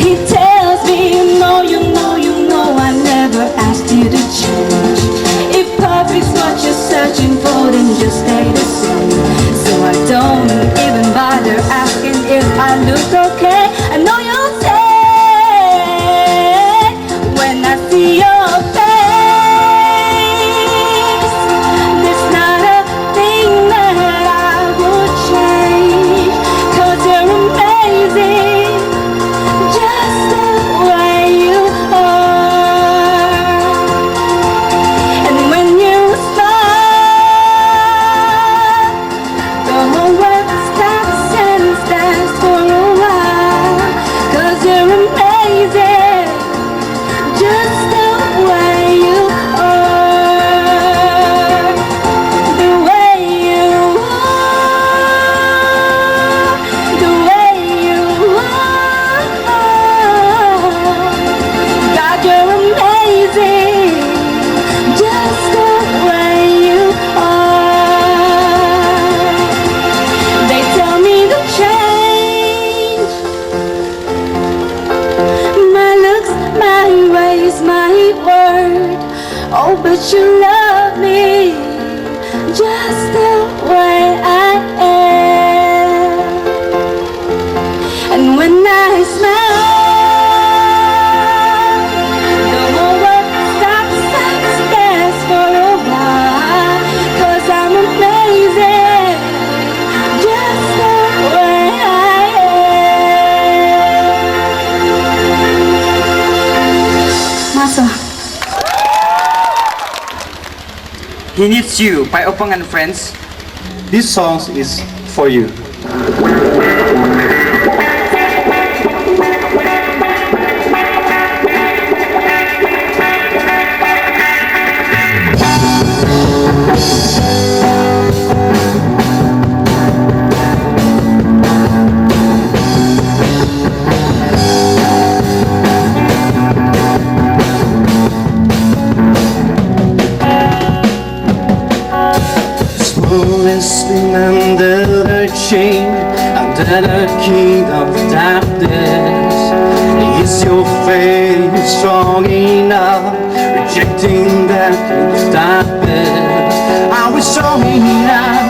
He tells me, you know, you know, you know, I never asked you to change. If perfect's what you're searching for, then just stay the same. So I don't even bother asking if I look okay. I know you'll say, when I see your face, there's not a thing that I would change. 'Cause you're amazing, just the way you are. And when you smile, the whole world stops and stares for a while. 'Cause you're amazing, just the way you are. The way you are, the way you are. God, you're amazing, just the way you are. They tell me to change my looks, my ways, my word. Oh, but you love me just the way I am. And when I smile, the whole world stops and stares for a while. 'Cause I'm amazing, just the way I am. Masa. He Needs You by Opang and Friends. This song is for you. Listening under the chain, under the king of darkness. Is your faith strong enough? Rejecting that king of darkness. Are we strong enough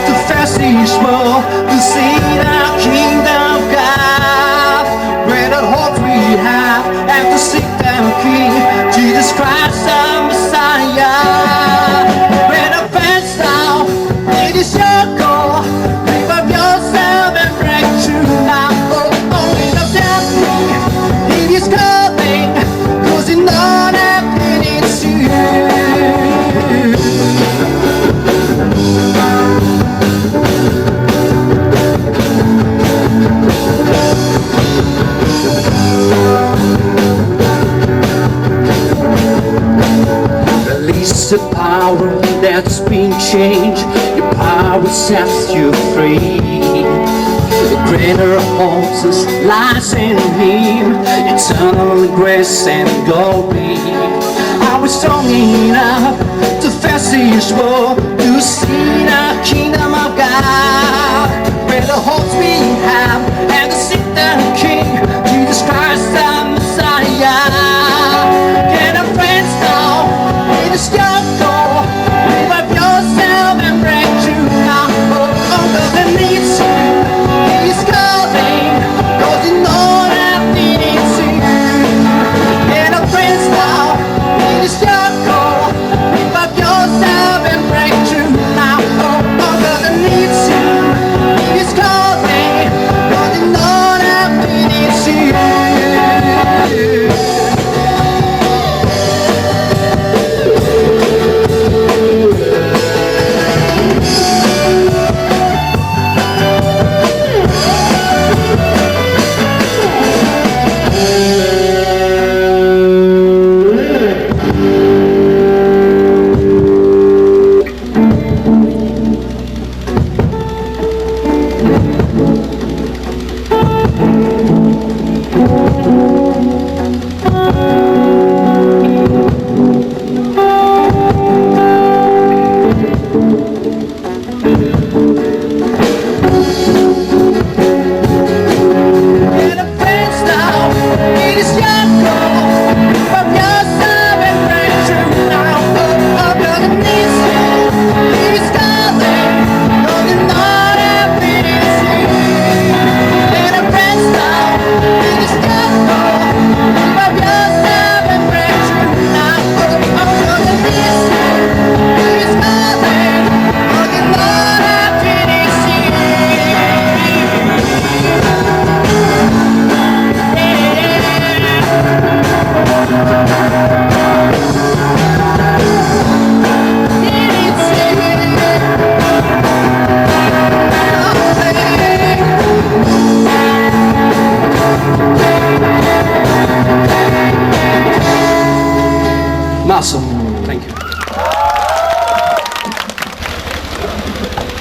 to face this world, to see the kingdom of God? Where the hope we have, and to seek the King, Jesus Christ the Messiah. Where the fence now, it is your goal. Give up yourself and break through now. Oh, only the devil, it is coming, 'cause you know that it is you. Release the power that's been changed. Your power sets you free. The greater Moses lies in him. Eternal grace and glory. Are we strong enough to face this world, to see the kingdom of God? Where the hopes we have, and to seek the King, Jesus Christ the Messiah. Get a friends now, it is your goal. Give up yourself and break through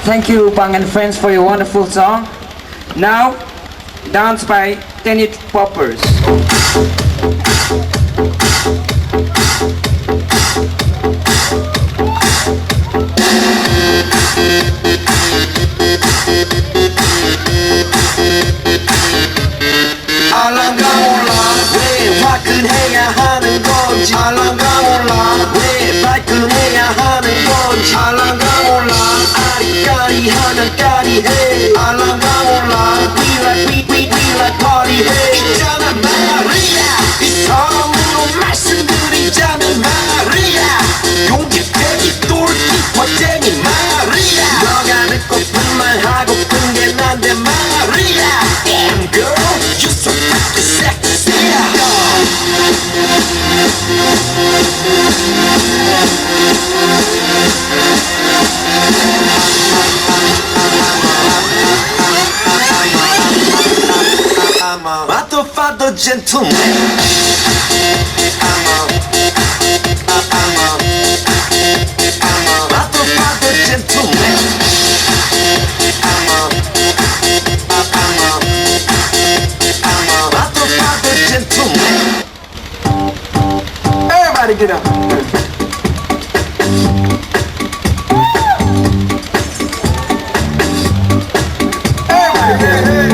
Thank you, Pang and friends, for your wonderful song. Now, dance by Tenit Poppers. 알랑가 몰라 왜 화끈해야 하는 건지 알랑가 몰라 왜 발끈해야 하는 건지 알랑가 몰라 아리까리 하면 까리해 알랑가 몰라 we like party해 있잖아 마리아 이 처음으로 말씀드리자면 마리아 용기 패기 똘끼 멋쟁이 마리아 너가 듣고픈 말 하고픈 게 난데 마리아 Damn girl you so fucking sexy I'm a father, father, gentleman. I'm a father, father, gentleman. I'm a father, father, gentleman. Everybody get up. Everybody get up.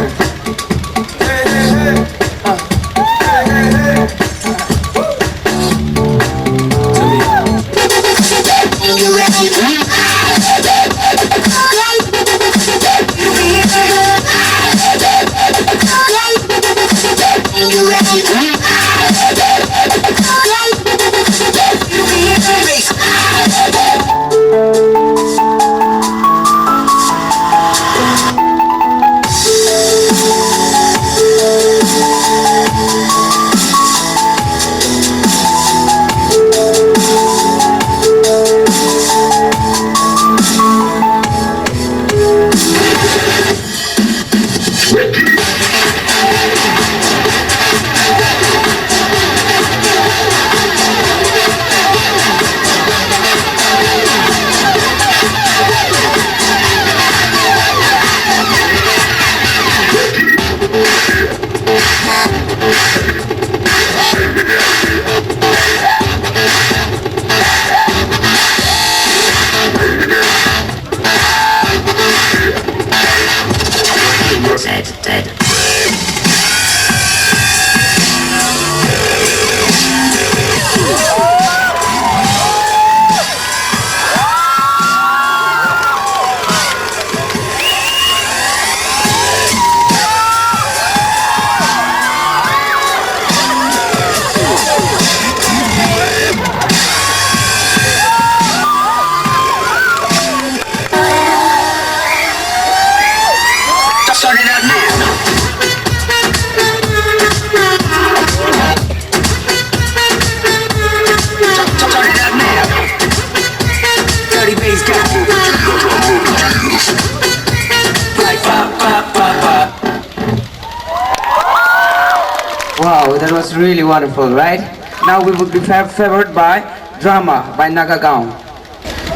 Wow, that was really wonderful, right? Now we will be favored by Drama by Nagagaon.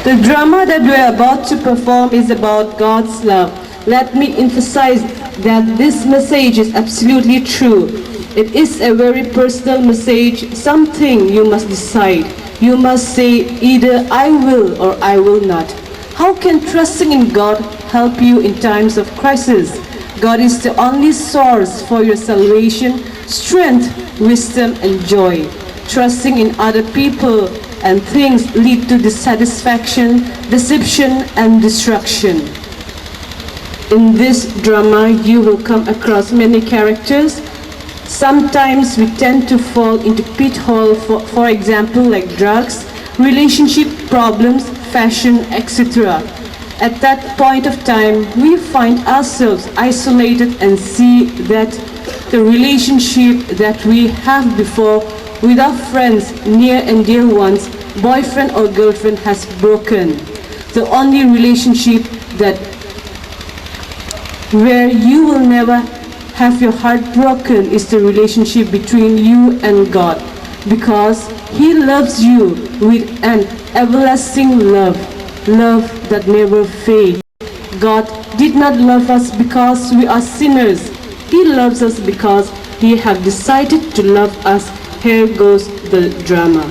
The drama that we're about to perform is about God's love. Let me emphasize that this message is absolutely true. It is a very personal message, something you must decide. You must say either I will or I will not. How can trusting in God help you in times of crisis? God is the only source for your salvation, strength, wisdom, and joy. Trusting in other people and things lead to dissatisfaction, deception, and destruction. In this drama, you will come across many characters. Sometimes we tend to fall into pitfall, for example, like drugs, relationship problems, fashion, etc. At that point of time, we find ourselves isolated and see that the relationship that we have before with our friends, near and dear ones, boyfriend or girlfriend has broken. The only relationship that where you will never have your heart broken is the relationship between you and God, because He loves you with an everlasting love that never fades. God did not love us because we are sinners. He loves us because He has decided to love us. Here goes the drama.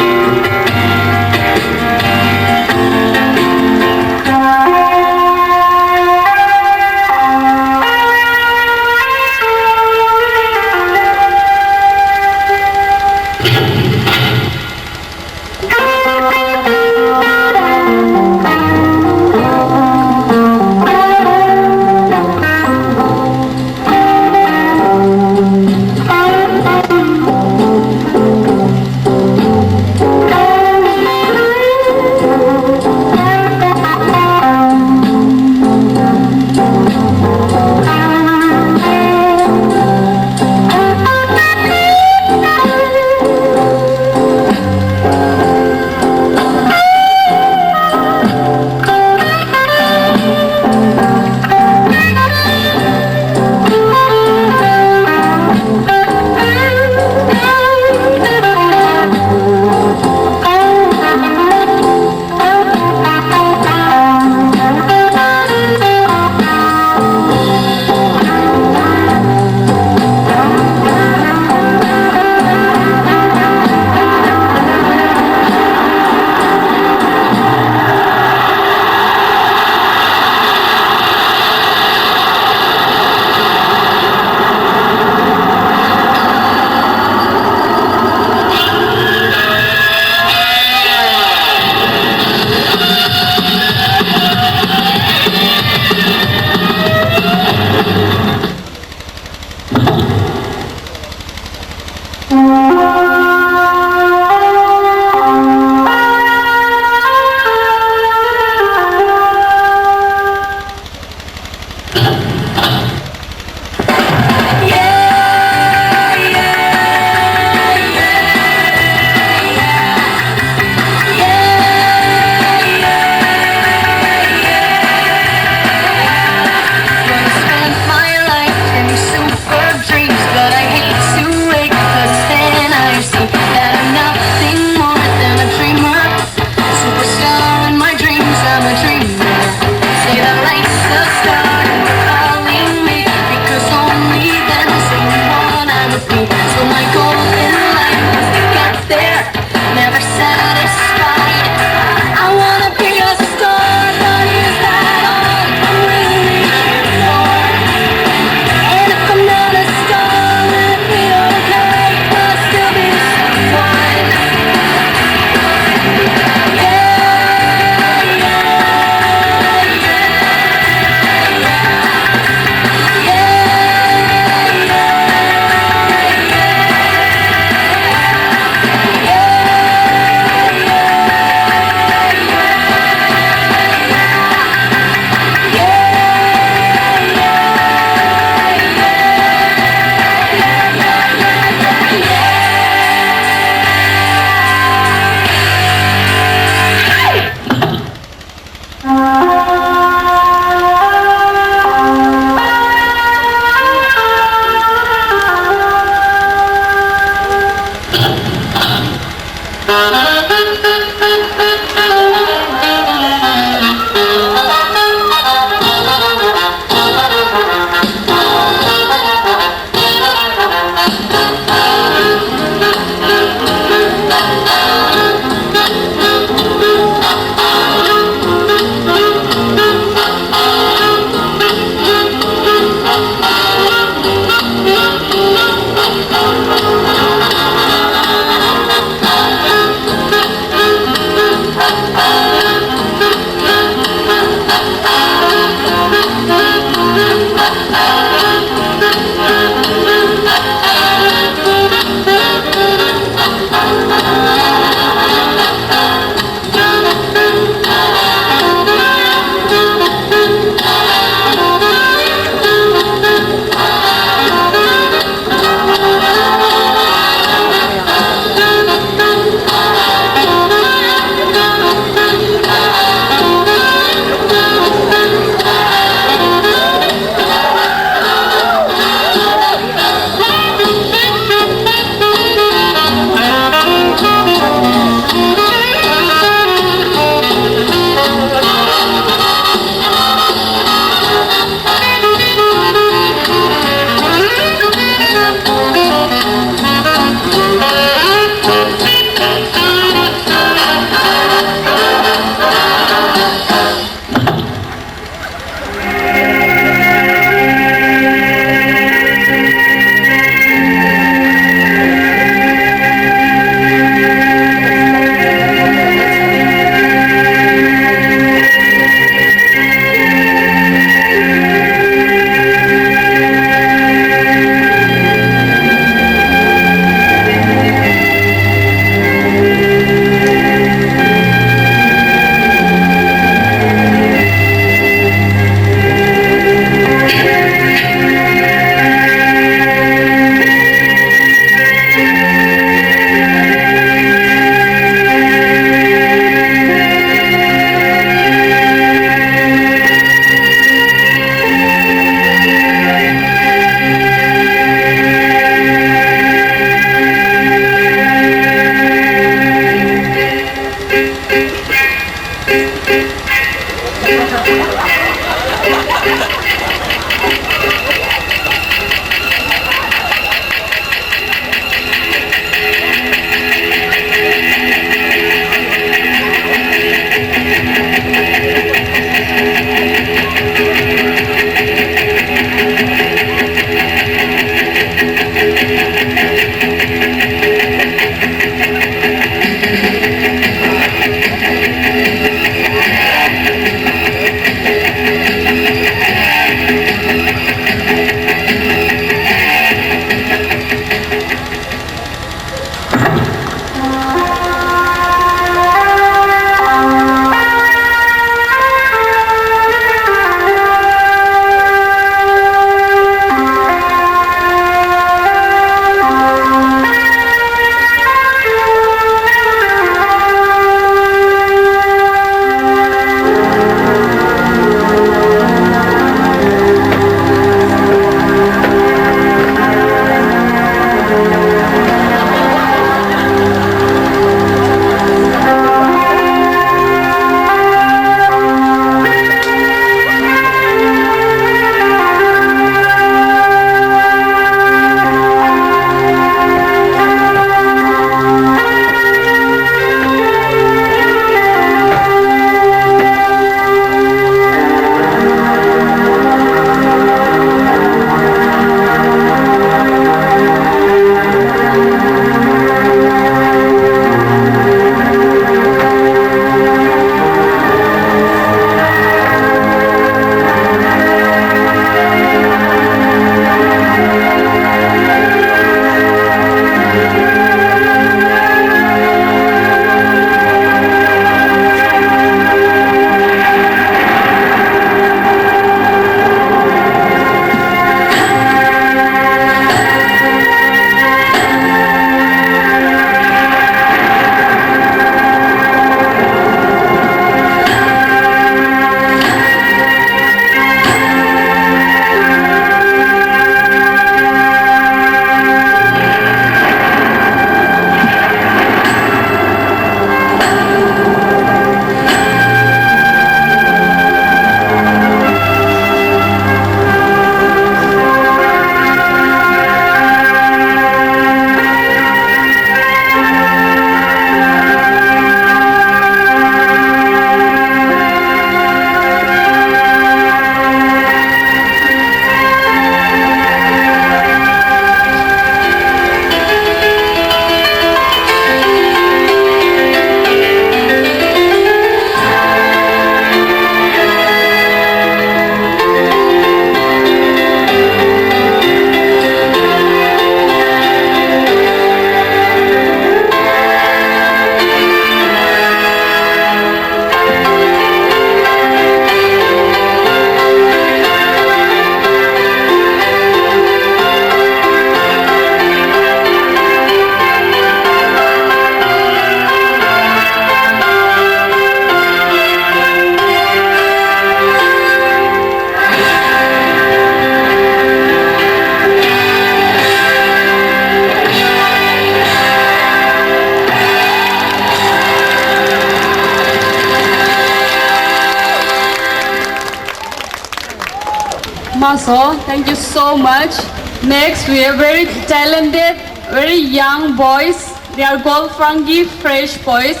Maso, thank you so much. Next, we have very talented, very young boys. They are gold frankie, fresh boys.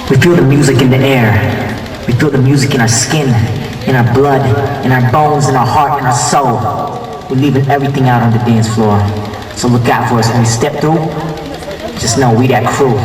We feel the music in the air. We feel the music in our skin, in our blood, in our bones, in our heart, in our soul. We're leaving everything out on the dance floor. So look out for us when we step through. Just know we that crew.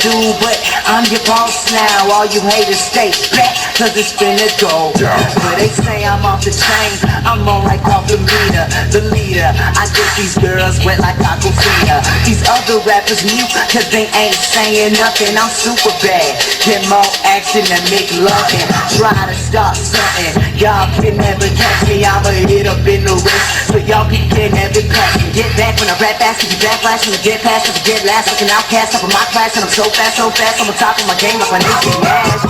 do, but I'm your boss now. All you haters stay back, cause it's finna go down. But they say I'm off the chain, I'm on like off the meter. The leader, I get these girls wet like Aquafina. These other rappers mute, cause they ain't saying nothing. I'm super bad, get more action than make loving. Try to start something, y'all can never catch me. I'ma hit up in the wrist, so y'all can get every passion. Get back when I rap fast, cause you backlash. When you get past, cause you get last. Like an outcast up in my class, and I'm so fast, I'm on top of my game, like my name's getting ass.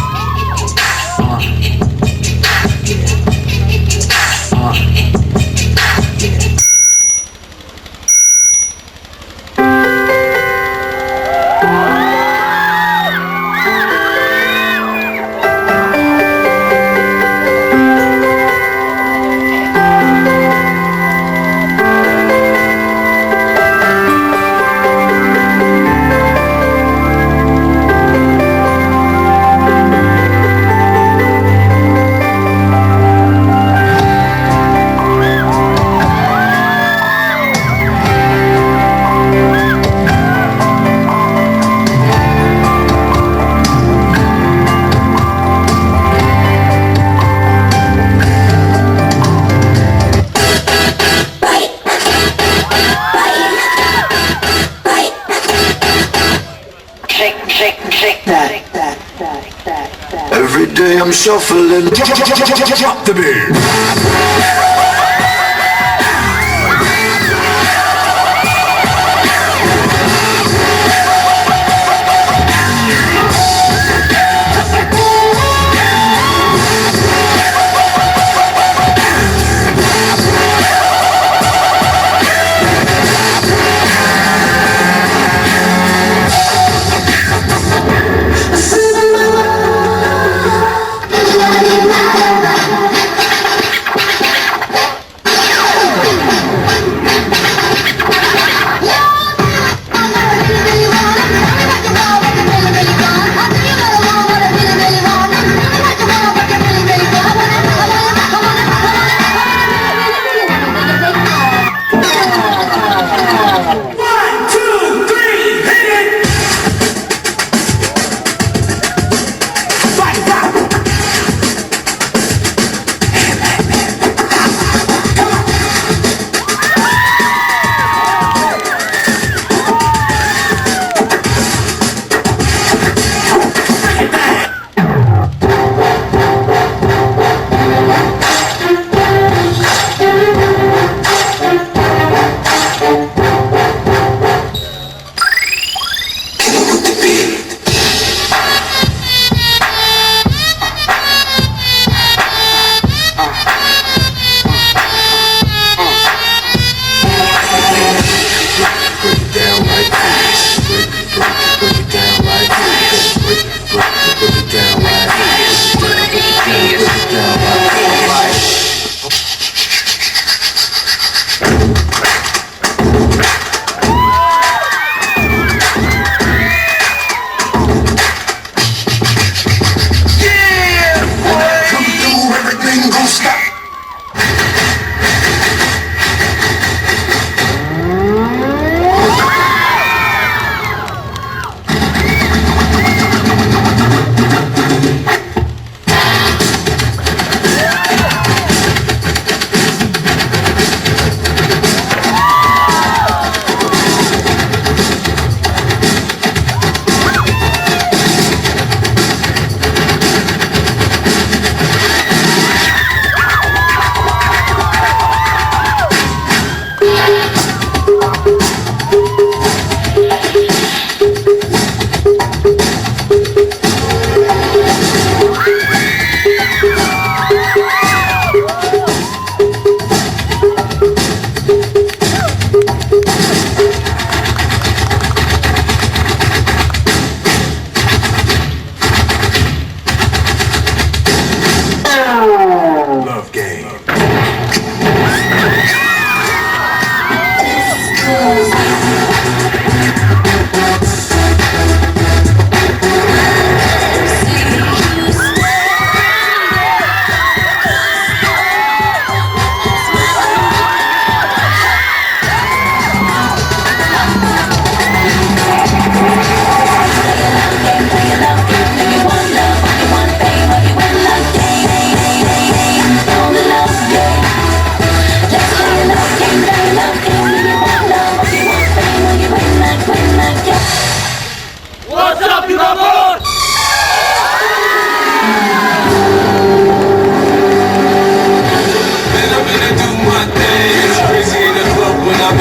Every day I'm shuffling, drop the beat.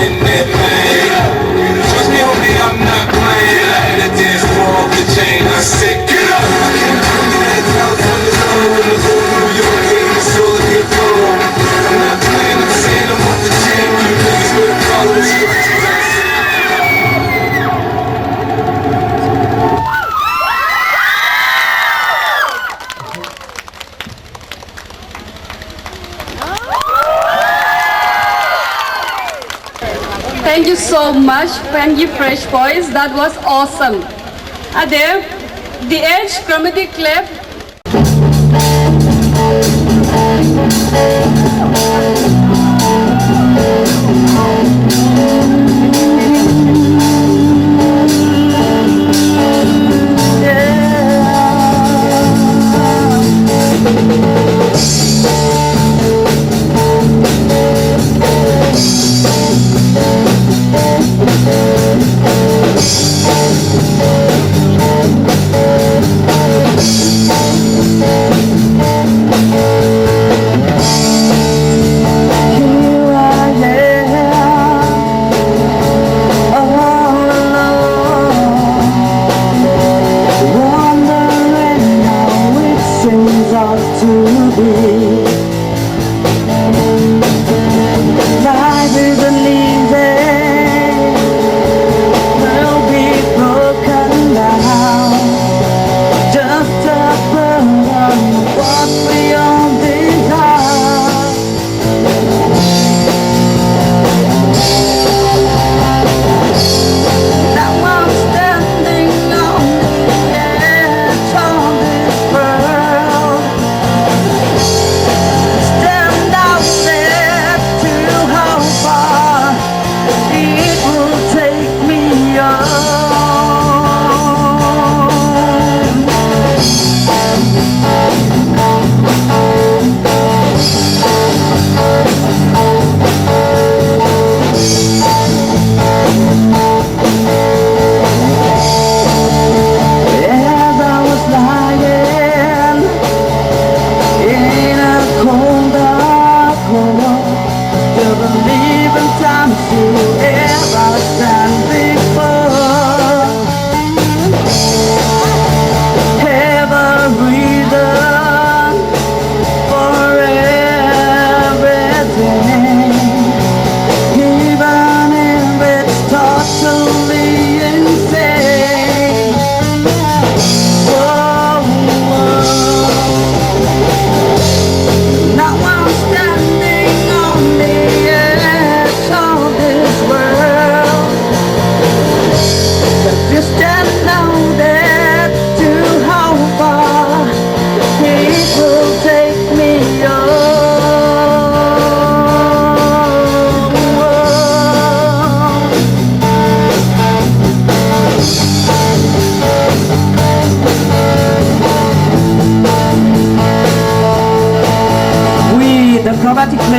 in that pain. Trust me, homie, I'm not playing. Like the dance floor off the chain. I said, get up. I can't bring me that California love when the whole New York hate is all that they follow. I'm not playing, I'm saying I'm off the chain. You niggas better follow the structures. Thank you so much. Thank you, Fresh Boys. That was awesome. There, the Edge Chromatic Clap.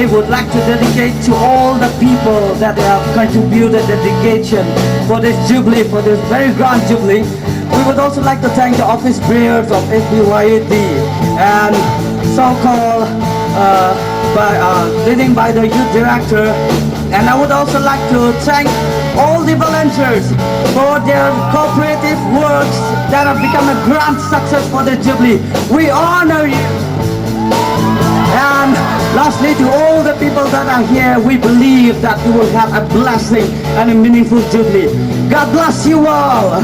Would like to dedicate to all the people that have contributed dedication for this Jubilee, for this very grand Jubilee. We would also like to thank the office bearers of FBYAD and so-called leading by the youth director. And I would also like to thank all the volunteers for their cooperative works that have become a grand success for the Jubilee. We honor you. And lastly, to all the people that are here, we believe that you will have a blessing and a meaningful Jubilee. God bless you all.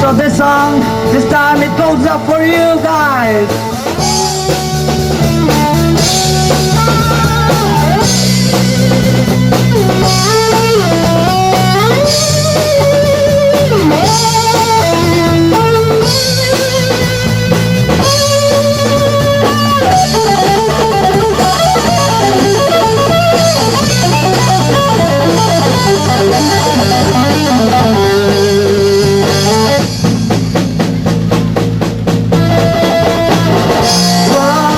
So this song, this time it goes up for you guys. Whoa.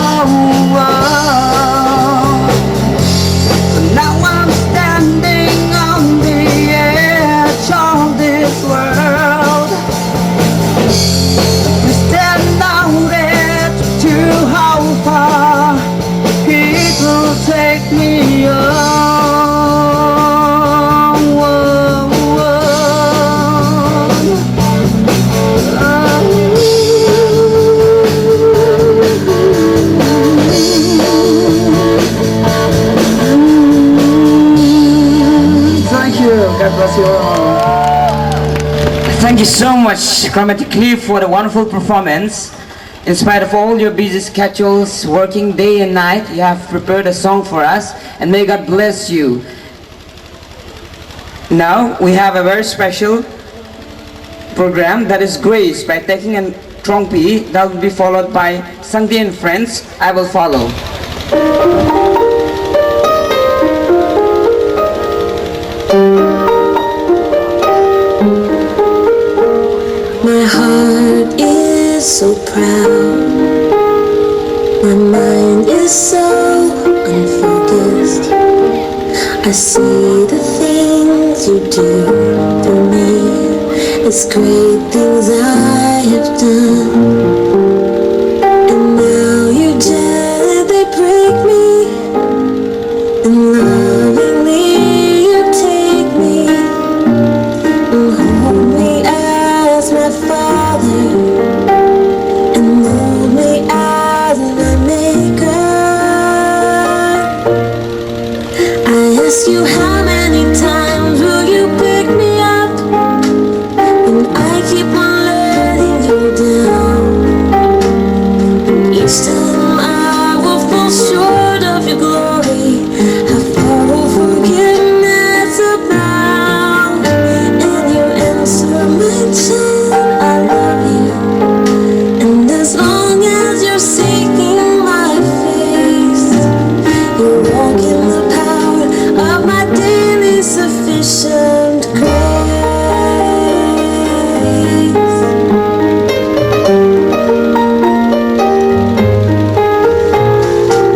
you so much, Chromatically, for the wonderful performance. In spite of all your busy schedules, working day and night, you have prepared a song for us, and may God bless you. Now, we have a very special program that is Grace by Taking and Trongpi. That will be followed by Sangtam and Friends. I will follow. My heart is so proud. My mind is so unfocused. I see the things you do for me. It's great things I have done. And now you gently break me. And lovingly you take me. And hold me as my Father. And mold me as my Maker. I ask you, how many times will you pick me up? And I keep on letting you down. And each time I will fall short of your glory. How far will forgiveness abound? And you answer, my child, I love you. And as long as you're seeking my face, you walk in the power of my daily sufficient grace.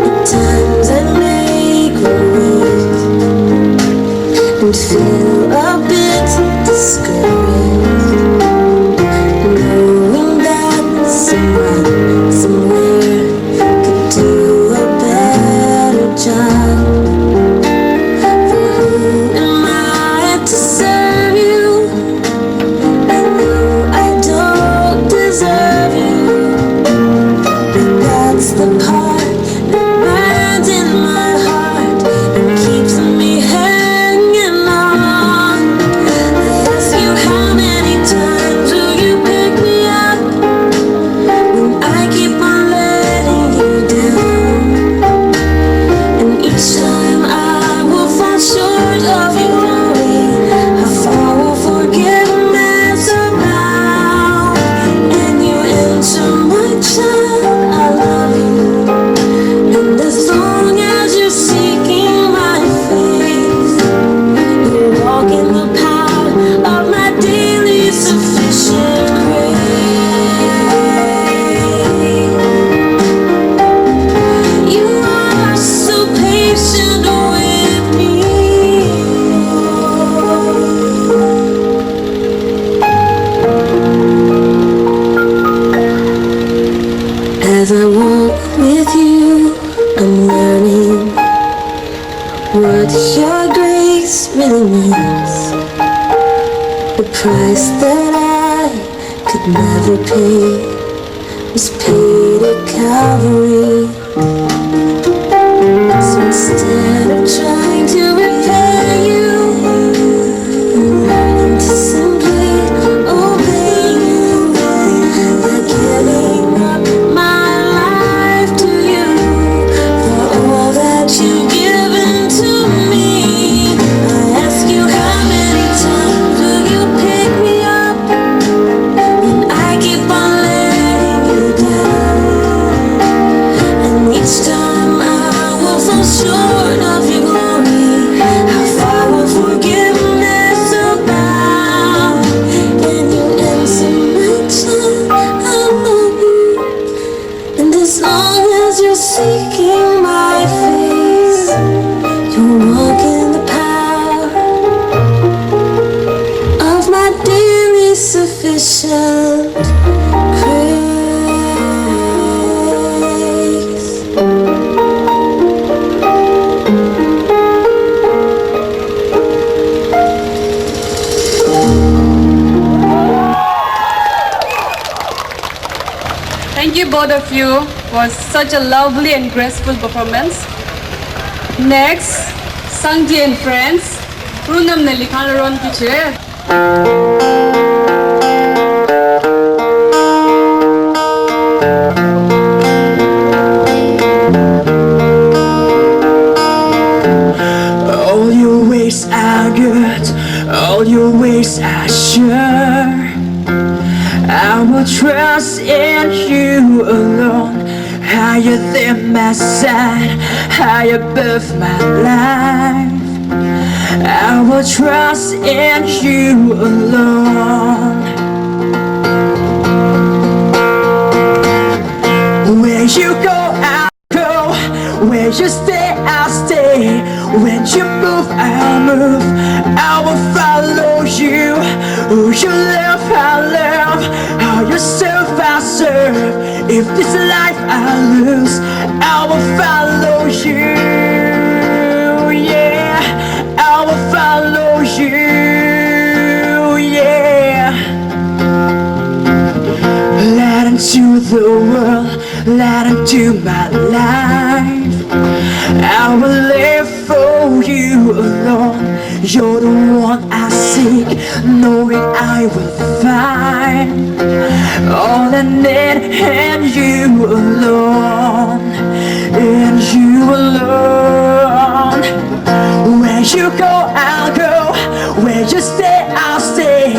At times I make believe and feel a bit discouraged, knowing that someone somewhere could do a better job. For who am I to serve you? I know I don't deserve you, but that's the part that burns in my heart and keeps me hanging on. I ask you, how many times will you pick me up when I keep on letting you down? And each time I will fall short of your glory. How far will forgiveness abound? And you answer, my child, I love you. And as long as you're seeking my face, you walk in the power of my daily sufficient grace. You are so patient with me. As I walk with you, I'm learning what your grace really means. The price that I could never pay was paid at Calvary. So instead of trying to repay you, I'm learning to simply obey you by giving up my life to you for all that you've given to me. I ask you, how many times will you pick me up when I keep on letting you down? And each time I will fall short of your glory. How far will forgiveness abound? And you answer, my child, I love you. And as long as you're seeking my face, you walk in the power of my daily sufficient grace. Thank you both of you for such a lovely and graceful performance. Next, Sangtam and Friends. Runam Nalikan Ron Kiche. in my sight, high above my life. I will trust in you alone. Where you go, I'll go. Where you stay, I'll stay. When you move, I'll move. I will follow you. Who you love, I'll love. How you serve, I'll serve. If this life I lose, I will follow you. Yeah, I will follow you. Yeah. Light into the world, light into my life. I will live for you alone. You're the one I seek, knowing I will find all I need in you alone, in you alone. Where you go, I'll go. Where you stay, I'll stay.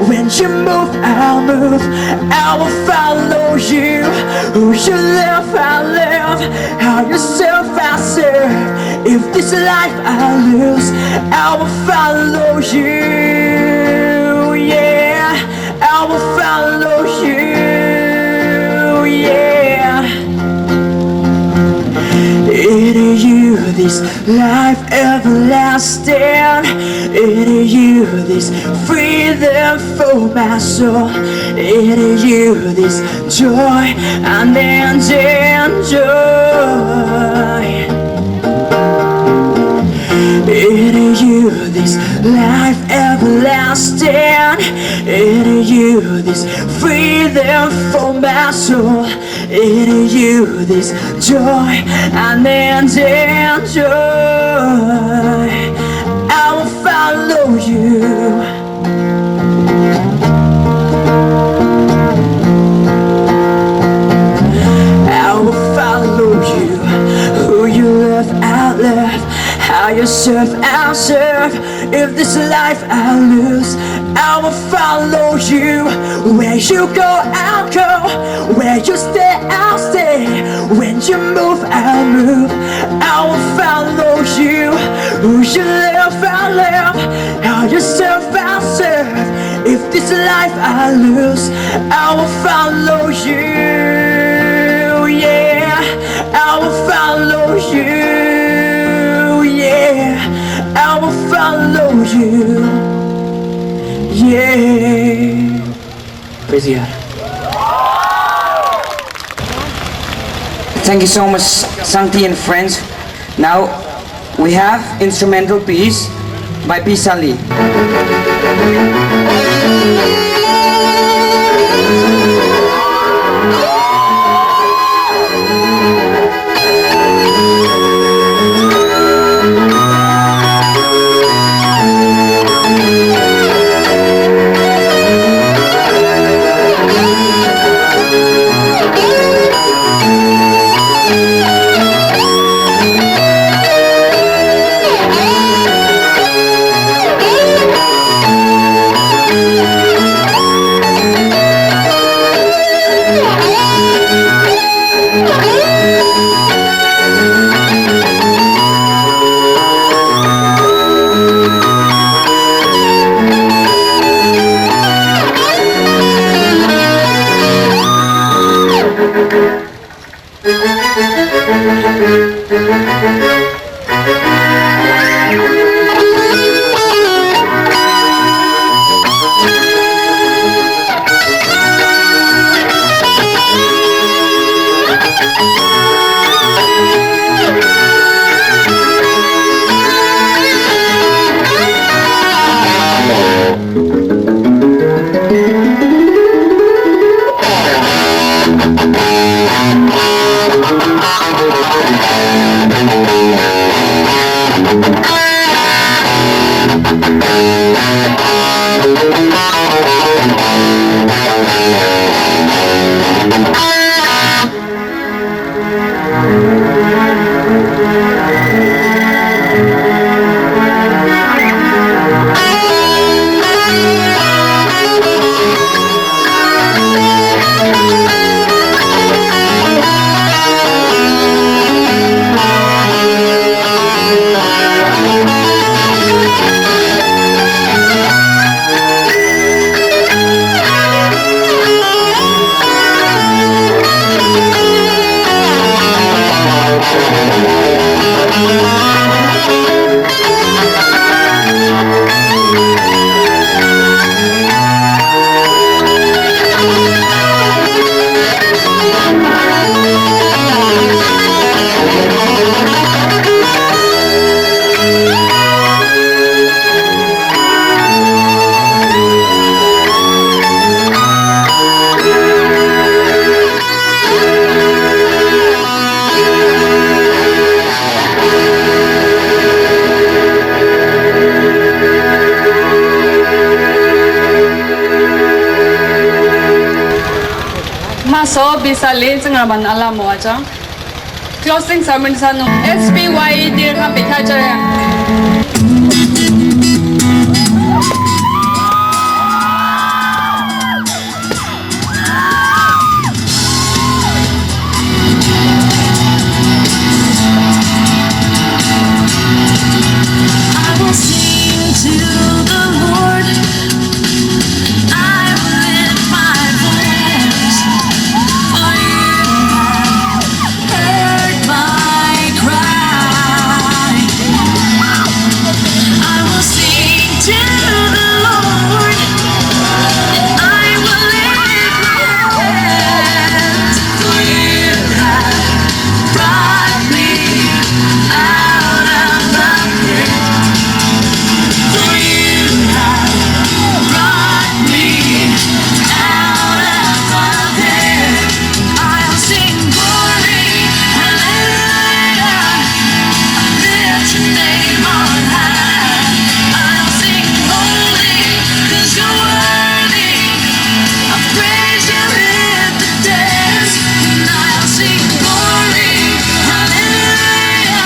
When you move, I'll move. I will follow you. Who you love, I'll love. How you serve, I'll serve. If this life I lose, I will follow you. Yeah, I will follow you. Yeah. In you, this life everlasting. In you, this freedom for my soul. In you, this joy unending joy. In you, this life everlasting. In you, this freedom for my soul. In you, this joy unending joy. I will follow you. I will follow you. Who you love, I'll love. How you serve, I'll serve. If this life I lose, I will follow you. Where you go, I'll go. Where you stay, I'll stay. When you move, I'll move. I will follow you. Who you love, I'll love. How you serve, I'll serve. If this life I lose, I will follow you. Yeah, I will follow you. Yeah, I will follow you. Yeah. Praise God. Thank you so much, Sangti and friends. Now we have instrumental piece by Pisali. So bisali tsengaban alam mo aja. Closing sermon sa no SPY dir ka bekha jaya. I will sing to the Lord. I will lift my voice. For you have heard my cry. I will sing to the Lord. And I will lift my hands. For you have brought me out of the pit. For you have brought me out of the pit. I'll sing glory, hallelujah. I'll lift your name on high. I'll sing holy, 'cause you're worthy. I'll praise you with the dance. And I'll sing glory, hallelujah.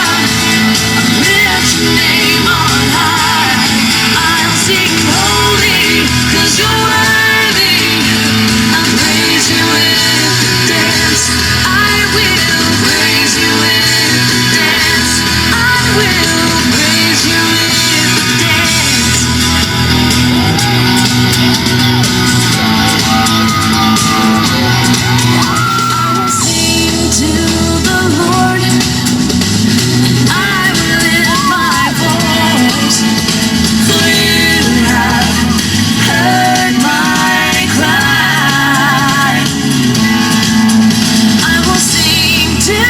I'll lift your name on high. I'll sing holy, 'cause you're worthy. I'll praise you with the dance. I will praise you with the dance. I will praise you with the dance. I will sing to the Lord. I will lift my voice. For you have heard my cry. I will sing to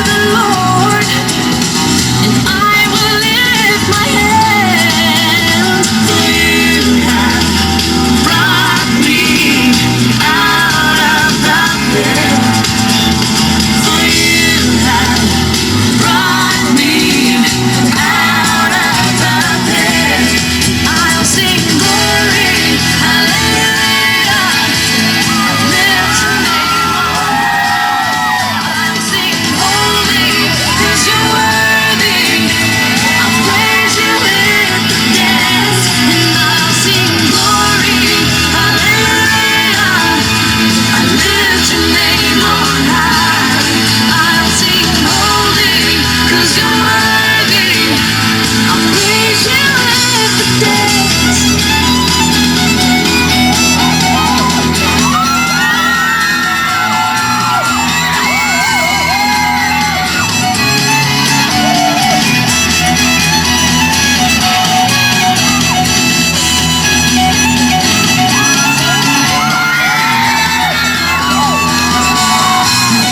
the Lord, and I will lift my hands. For you have brought me out of the pit. For you have brought me out of the pit. I'll sing glory, hallelujah. I'll lift your name on high. I'll sing holy, 'cause you're worthy. I'll praise you with the dance. And I'll sing glory, hallelujah. I lift your name on high. I'll sing holy, 'cause you're worthy. I'll praise you with the dance.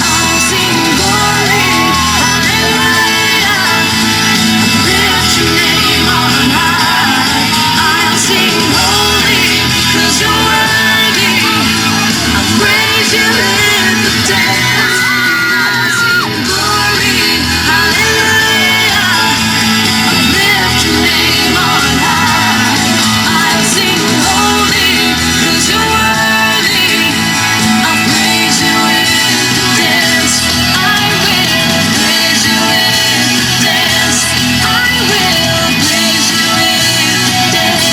I'll sing glory, hallelujah. Lift your name on high. I'll sing holy, 'cause you're worthy. I'll praise you with the dance. I'll sing glory, hallelujah. I'll lift your name on high. I'll sing holy, 'cause you're worthy. I'll praise you with the dance. I will praise you with the dance. I will praise you with the dance.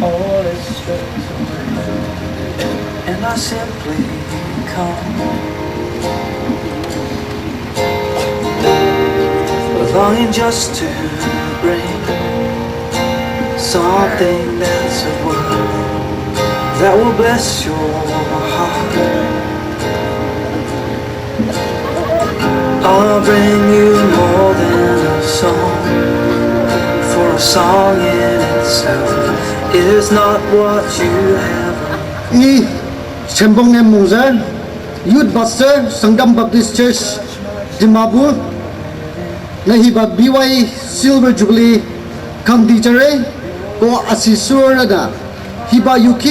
All is stripped away, and I simply come, longing just to bring something that's of worth that will bless your heart. I'll bring you more than a song, for a song in itself is not what you have. I Chembong Nem Mungza, Youth Pastor, Sangtam Baptist Church, Dimapur na hiba BY Silver Jubilee kamdi jare ko asisur na hiba UK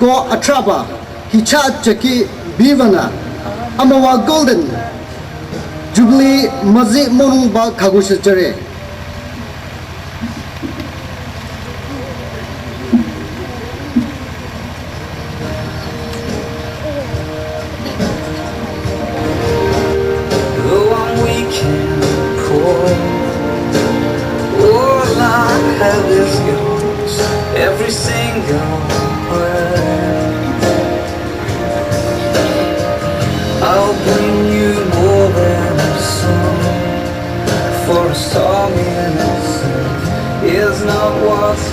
ko atraba hicha chaki bivana amawa golden Jubilee mazi monung ba khagush jare Every single word. I'll bring you more than a song, for a song in itself is not what's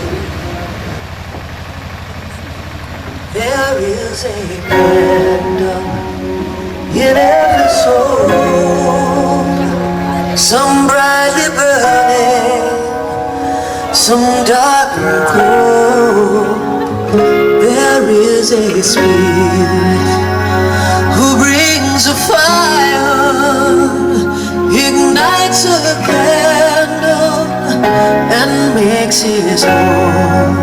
there is a candle in every soul, some brightly burning, some darkly cold. There is a spirit who brings a fire, ignites a candle, and makes his home.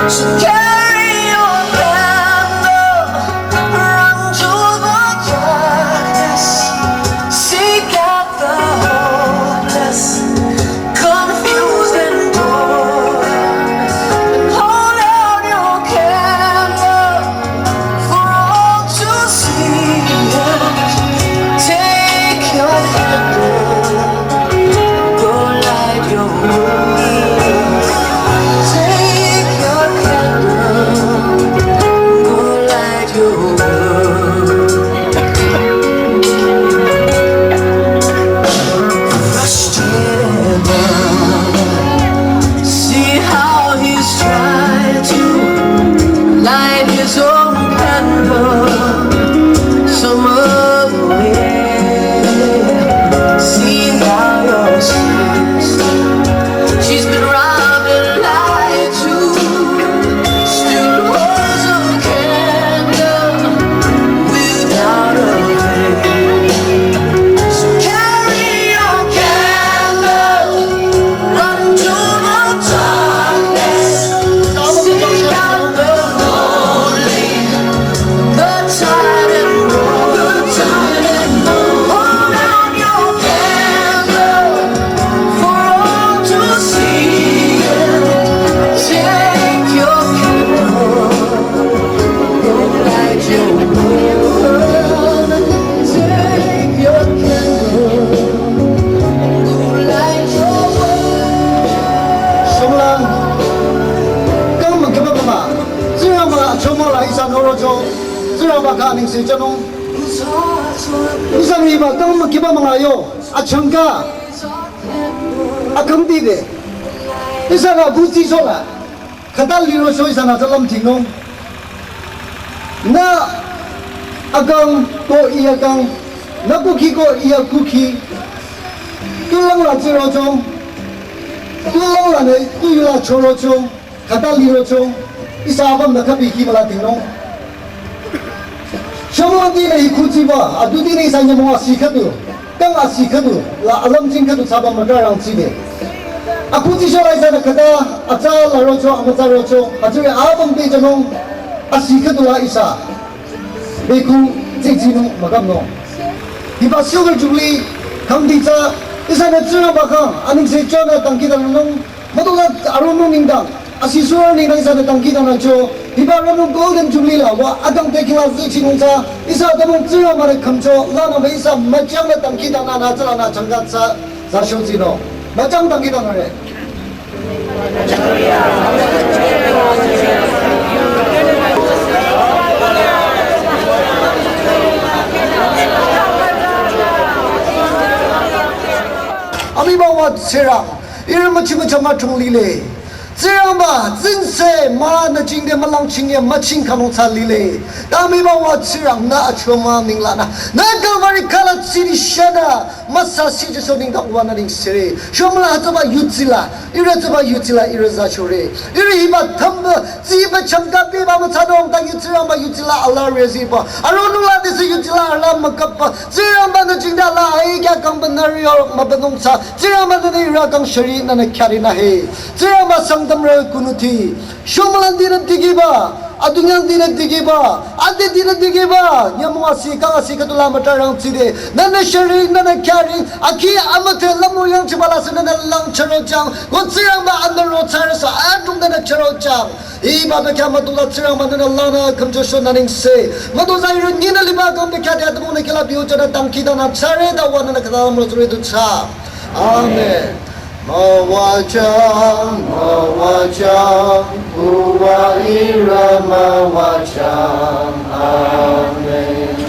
So carry your candle, run to the darkness, seek out the hopeless, confused and torn, and hold out your candle for all to see. Take your candle, go light your world. Take your candle, go light your world. Frustrated now, see how he's trying to light his own candle some other way. See how your sister, she's been robbed and lied to, still holds a candle without a flame. So carry your candle, run to the darkness, seek out the lonely, the tired and broken. Hold out your candle for all to see. Take your candle, go light your world. Take your candle, go light your world. Somlang kang magkababa sira ma chomo la isa norojo sira ba ka ning se janong isang iba kang magkiba mga yo at sangka akam di de isa ga buti sola kadal liro so isa na dalam tingong na agang ko iya kang na kuki ko iya kuki tulang la zero jong tulang la ne tuyula choro jong kadal liro jong isa abam na kapi ki bala tingong Shamandi na ikuti ba adudi ni sanya mo asikadu kang asikadu la alam jing kadu sabam magarang chide akuti shorai sa kada acha la rocho amata rocho ajure abam be janong asikadu la isa beku jejinu magamno hiba silver jubilee kamdi cha isa na chuna bakang aning se chona tangkida nong modola arono ningdang asisura ningdang isa na tangkida na cho hiba rono golden jubilee la wa adang tekila jejinu cha isa damong chuna mare kamcho la na isa majang na tangkida na na chala na changga cha za shojino majang tangkida na re Ami bawa serang, ira macam macam lile. 这样吧，真是妈那今天么浪情也没情看弄查理嘞，但没把我这样那车嘛明了那，那个玩意看了自己写的，没啥事就说领导我那领写的，说么啦这把有劲啦，一人这把有劲啦，一人咋说的，一人一把他们自把强干别把我查到，但有这样把有劲啦，阿拉热死吧，阿罗努拉的是有劲啦，阿拉么个吧，这样把那今天啦，哎呀刚本那里要么不弄查，这样把那里让刚学的那卡的那嘿，这样把Sangtam kunuti, Shomalan dina digiba, Adunyan dina digiba, Adi dina digiba, Yamuasi Kangasi Katula Matarang Tide, Nana Shari, Nana Kari, Aki Amate Lamu Yang Chibalas and Lang Charojang, Gotsirama and the Rotaris, Adum than a Charojang, Iba the Kamatula Tirama and Lana Kamjosho Naning say, Madoza Nina Libakam the Cat at Monakila Buta Dankida and Chare, the one and the Kalam Rosary Cha. Amen. Mawajang, Uwa Ira Mawajang, Amen.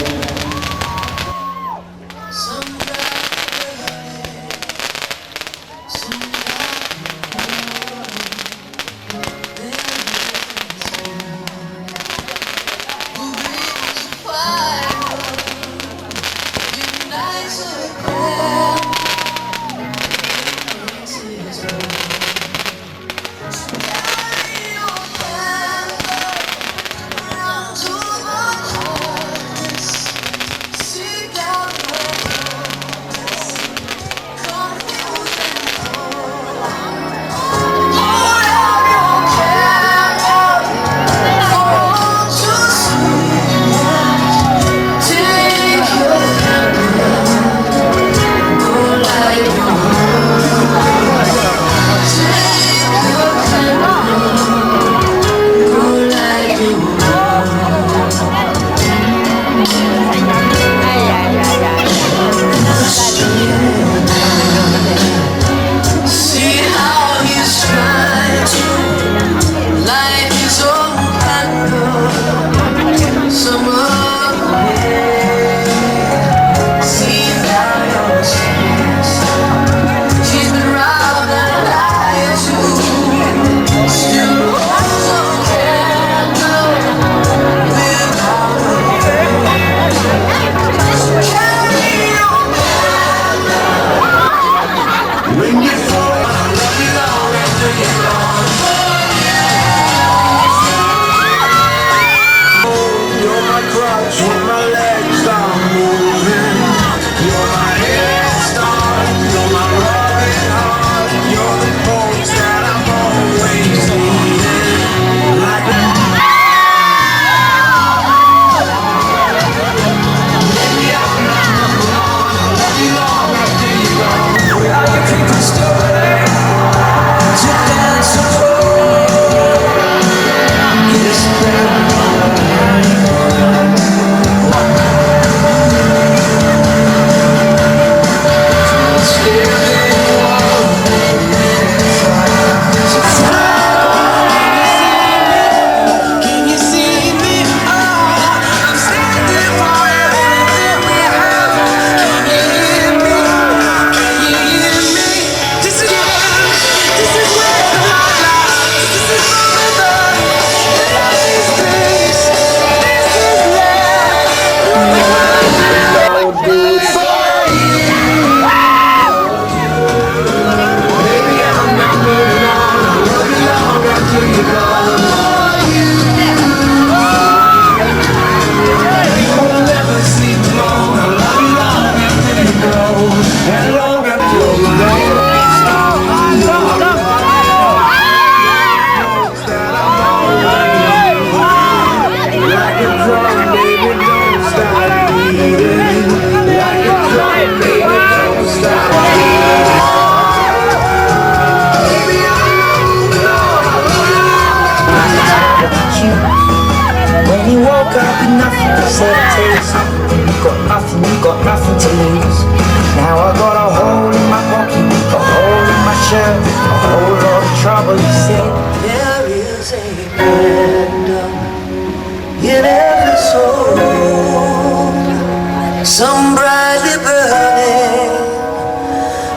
Some brightly burning,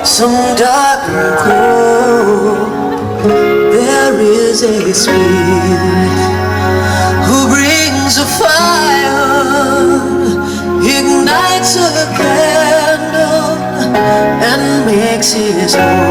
some dark and cold. There there is a spirit who brings a fire, ignites a candle, and makes his home